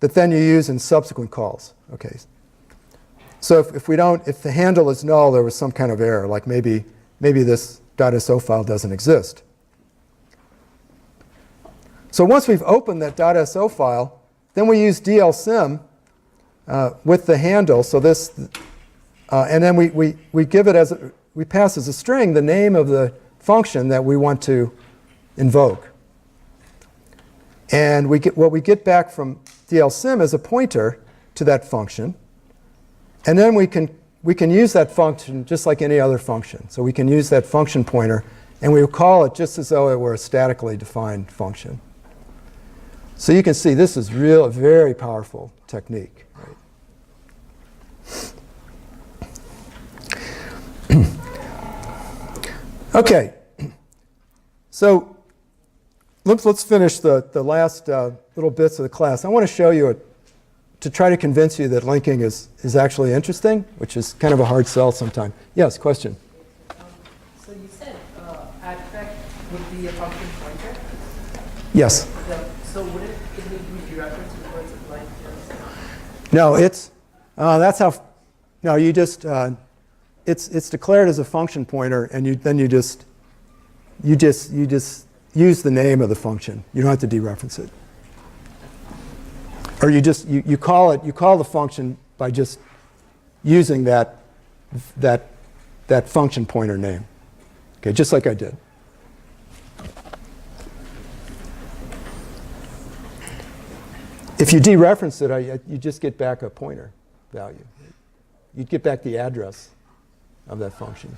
then you use in subsequent calls. Okay. So if the handle is null, there was some kind of error, like maybe this .so file doesn't exist. So once we've opened that .so file, then we use dlsim with the handle. So and then we give it we pass as a string the name of the function that we want to invoke. And what we get back from DLSIM as a pointer to that function. And then we can use that function just like any other function. So we can use that function pointer, and we will call it just as though it were a statically defined function. So you can see this is a very powerful technique. Right? Okay, so let's finish the last little bits of the class. I want to show you to try to convince you that linking is actually interesting, which is kind of a hard sell sometimes. Yes, question? So you said addFact would be a function pointer? Yes. So would it need to be referenced because of like No, that's how, no, you just, it's declared as a function pointer, and then you just use the name of the function. You don't have to dereference it. Or you call the function by just using that function pointer name. Okay, just like I did. If you dereference it, you just get back a pointer value. You'd get back the address of that function.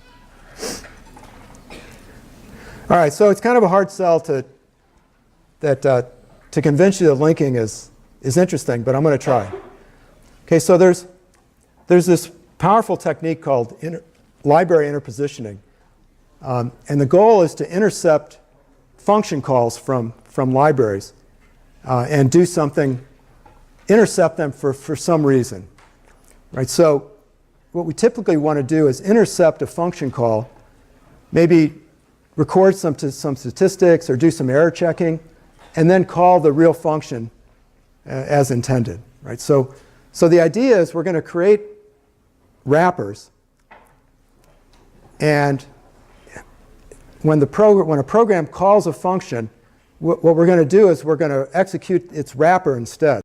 All right, so it's kind of a hard sell to convince you that linking is interesting, but I'm going to try. Okay, so there's this powerful technique called library interpositioning, and the goal is to intercept function calls from libraries and do something, intercept them for some reason. Right? So what we typically want to do is intercept a function call, maybe record some statistics or do some error checking, and then call the real function as intended. Right? So the idea is we're going to create wrappers, and when a program calls a function, what we're going to do is we're going to execute its wrapper instead.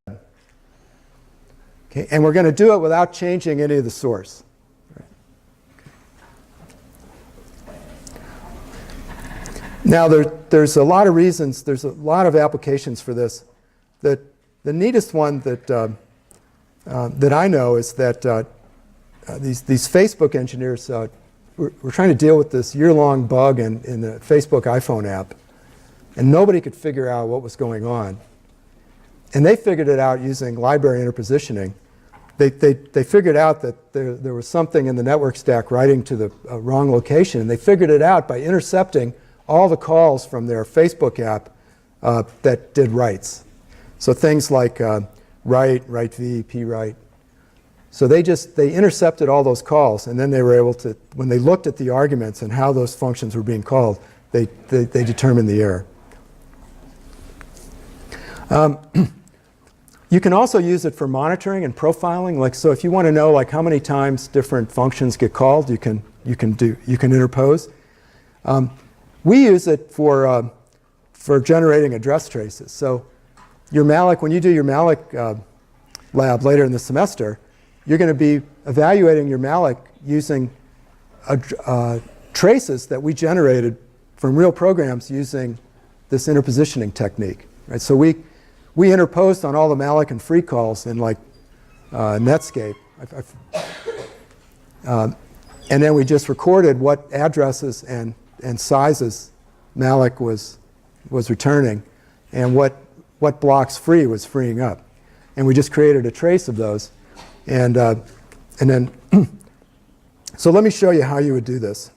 Okay? And we're going to do it without changing any of the source. Right? Now, there's a lot of reasons, there's a lot of applications for this. The neatest one that I know is that these Facebook engineers were trying to deal with this year-long bug in the Facebook iPhone app, and nobody could figure out what was going on. And they figured it out using library interpositioning. They figured out that there was something in the network stack writing to the wrong location, and they figured it out by intercepting all the calls from their Facebook app that did writes. So things like write, write-v, p-write. So they intercepted all those calls, and then they were able to, when they looked at the arguments and how those functions were being called, they determined the error. You can also use it for monitoring and profiling. Like, so if you want to know like how many times different functions get called, you can interpose. We use it for generating address traces. So your malloc, when you do your malloc lab later in the semester, you're going to be evaluating your malloc using traces that we generated from real programs using this interpositioning technique. Right? So we interposed on all the malloc and free calls in like Netscape. And then we just recorded what addresses and sizes malloc was returning and what blocks free was freeing up. And we just created a trace of those. And then, so let me show you how you would do this.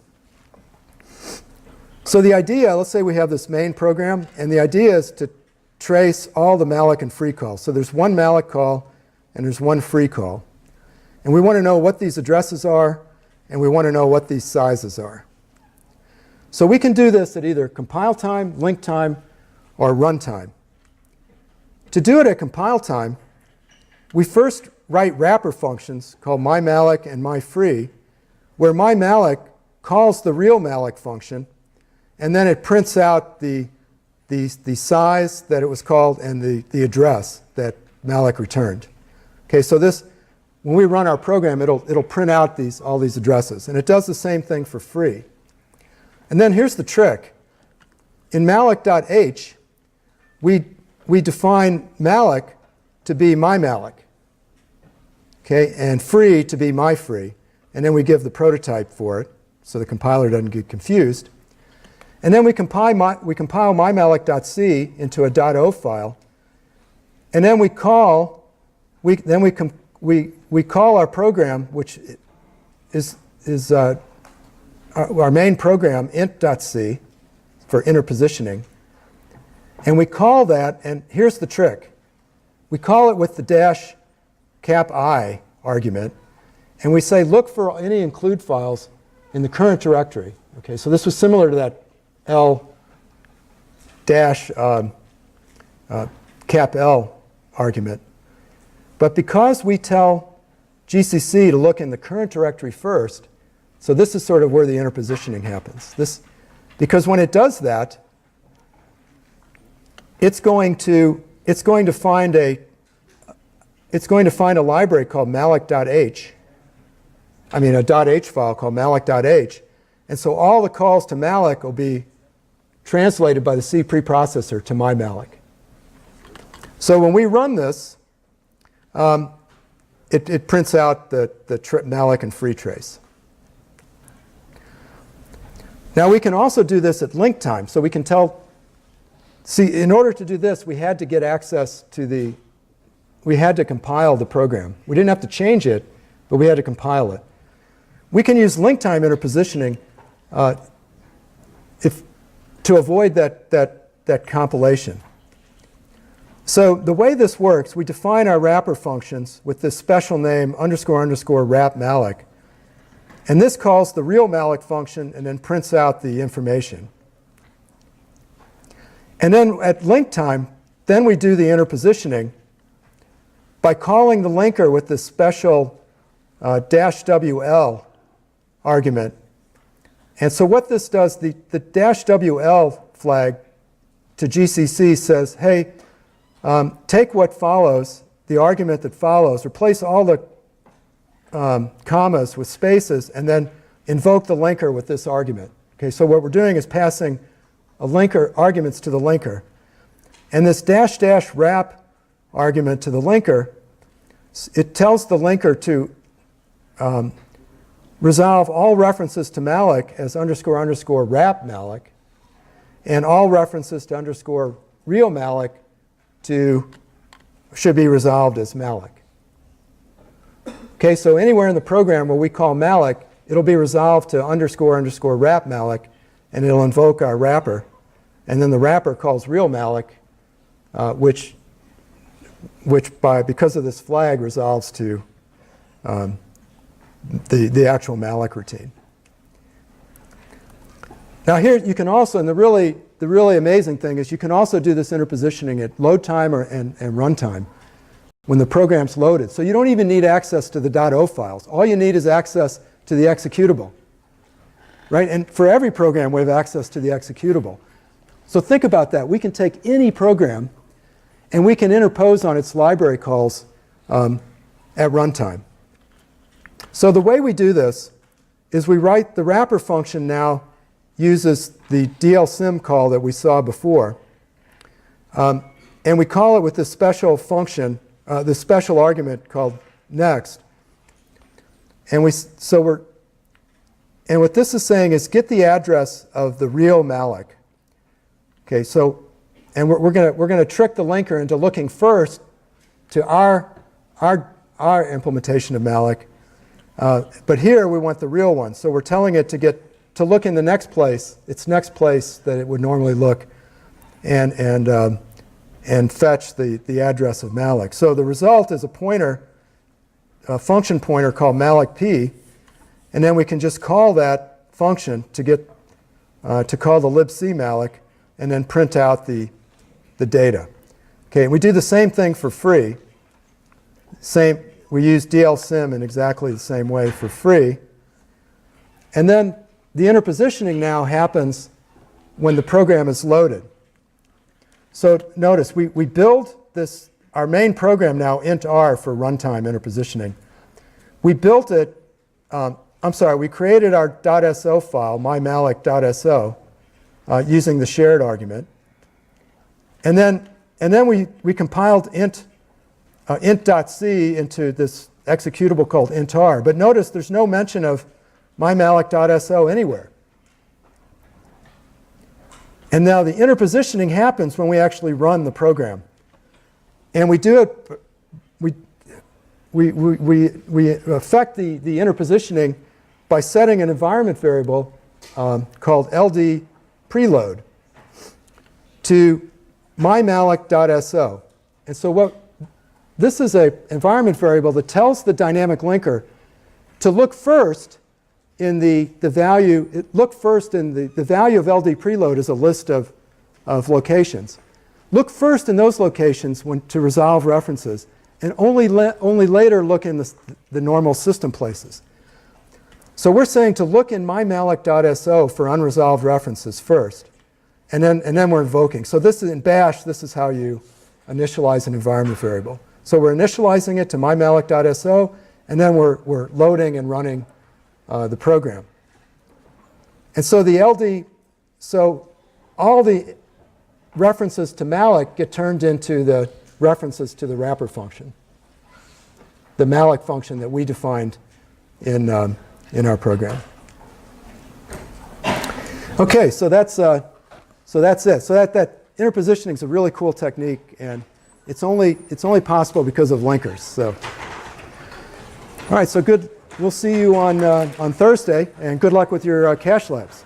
So the idea, let's say we have this main program, and the idea is to trace all the malloc and free calls. So there's one malloc call and there's one free call. And we want to know what these addresses are, and we want to know what these sizes are. So we can do this at either compile time, link time, or runtime. To do it at compile time, we first write wrapper functions called mymalloc and myfree, where mymalloc calls the real malloc function, and then it prints out the size that it was called and the address that malloc returned. Okay, so this, when we run our program, it'll print out all these addresses, and it does the same thing for free. And then here's the trick. In malloc.h, we define malloc to be mymalloc, okay, and free to be myfree. And then we give the prototype for it so the compiler doesn't get confused. And then we compile mymalloc.c into a .o file. And then we call our program, which is our main program, int.c, for interpositioning. And we call that, and here's the trick. We call it with the dash cap I argument. And we say, look for any include files in the current directory. Okay, so this was similar to that L dash cap L argument. But because we tell GCC to look in the current directory first, so this is sort of where the interpositioning happens. Because when it does that, it's going to find a library called malloc.h. I mean, a .h file called malloc.h. And so all the calls to malloc will be translated by the C preprocessor to mymalloc. So when we run this, it prints out the malloc and free trace. Now we can also do this at link time. So we can tell, see, in order to do this, we had to get access to we had to compile the program. We didn't have to change it, but we had to compile it. We can use link time interpositioning to avoid that compilation. So the way this works, we define our wrapper functions with this special name __wrap malloc. And this calls the real malloc function and then prints out the information. And then at link time, then we do the interpositioning by calling the linker with this special -WL argument. And so what this does, the -WL flag to GCC says, hey, take what follows, the argument that follows, replace all the commas with spaces, and then invoke the linker with this argument. Okay, so what we're doing is passing a linker arguments to the linker. And this --wrap argument to the linker, it tells the linker to resolve all references to malloc as __wrap malloc, and all references to _real malloc should be resolved as malloc. Okay, so anywhere in the program where we call malloc, it'll be resolved to __wrap malloc, and it'll invoke our wrapper. And then the wrapper calls real malloc, which because of this flag resolves to the actual malloc routine. Now here you can also, and the really amazing thing is you can also do this interpositioning at load time and runtime when the program's loaded. So you don't even need access to the .o files. All you need is access to the executable. Right? And for every program we have access to the executable. So think about that. We can take any program and we can interpose on its library calls at runtime. So the way we do this is we write the wrapper function now uses the dlsym call that we saw before. And we call it with this special function, this special argument called next. And what this is saying is get the address of the real malloc. Okay, so and we're going to trick the linker into looking first to our implementation of malloc. But here we want the real one. So we're telling it to look in the next place, its next place that it would normally look, and fetch the address of malloc. So the result is a pointer, a function pointer called mallocp, and then we can just call that function to call the libc malloc, and then print out the data. Okay, and we do the same thing for free. We use dlsym in exactly the same way for free. And then the interpositioning now happens when the program is loaded. So notice, we build our main program now, int r for runtime interpositioning. We built it, we created our .so file, mymalloc.so, using the shared argument. And then we compiled int int.c into this executable called int.r. But notice there's no mention of mymalloc.so anywhere. And now the interpositioning happens when we actually run the program. And we do it, we affect the interpositioning by setting an environment variable called ld preload to mymalloc.so. And so this is an environment variable that tells the dynamic linker to look first in the value of ld preload is a list of locations. Look first in those locations to resolve references, and only later look in the normal system places. So we're saying to look in mymalloc.so for unresolved references first, and then we're invoking. So this is in Bash. This is how you initialize an environment variable. So we're initializing it to mymalloc.so, and then we're loading and running the program. And so all the references to malloc get turned into the references to the wrapper function, the malloc function that we defined in our program. Okay, so that's it. So that interpositioning is a really cool technique, and it's only possible because of linkers. So, all right, so good. We'll see you on Thursday, and good luck with your cache labs.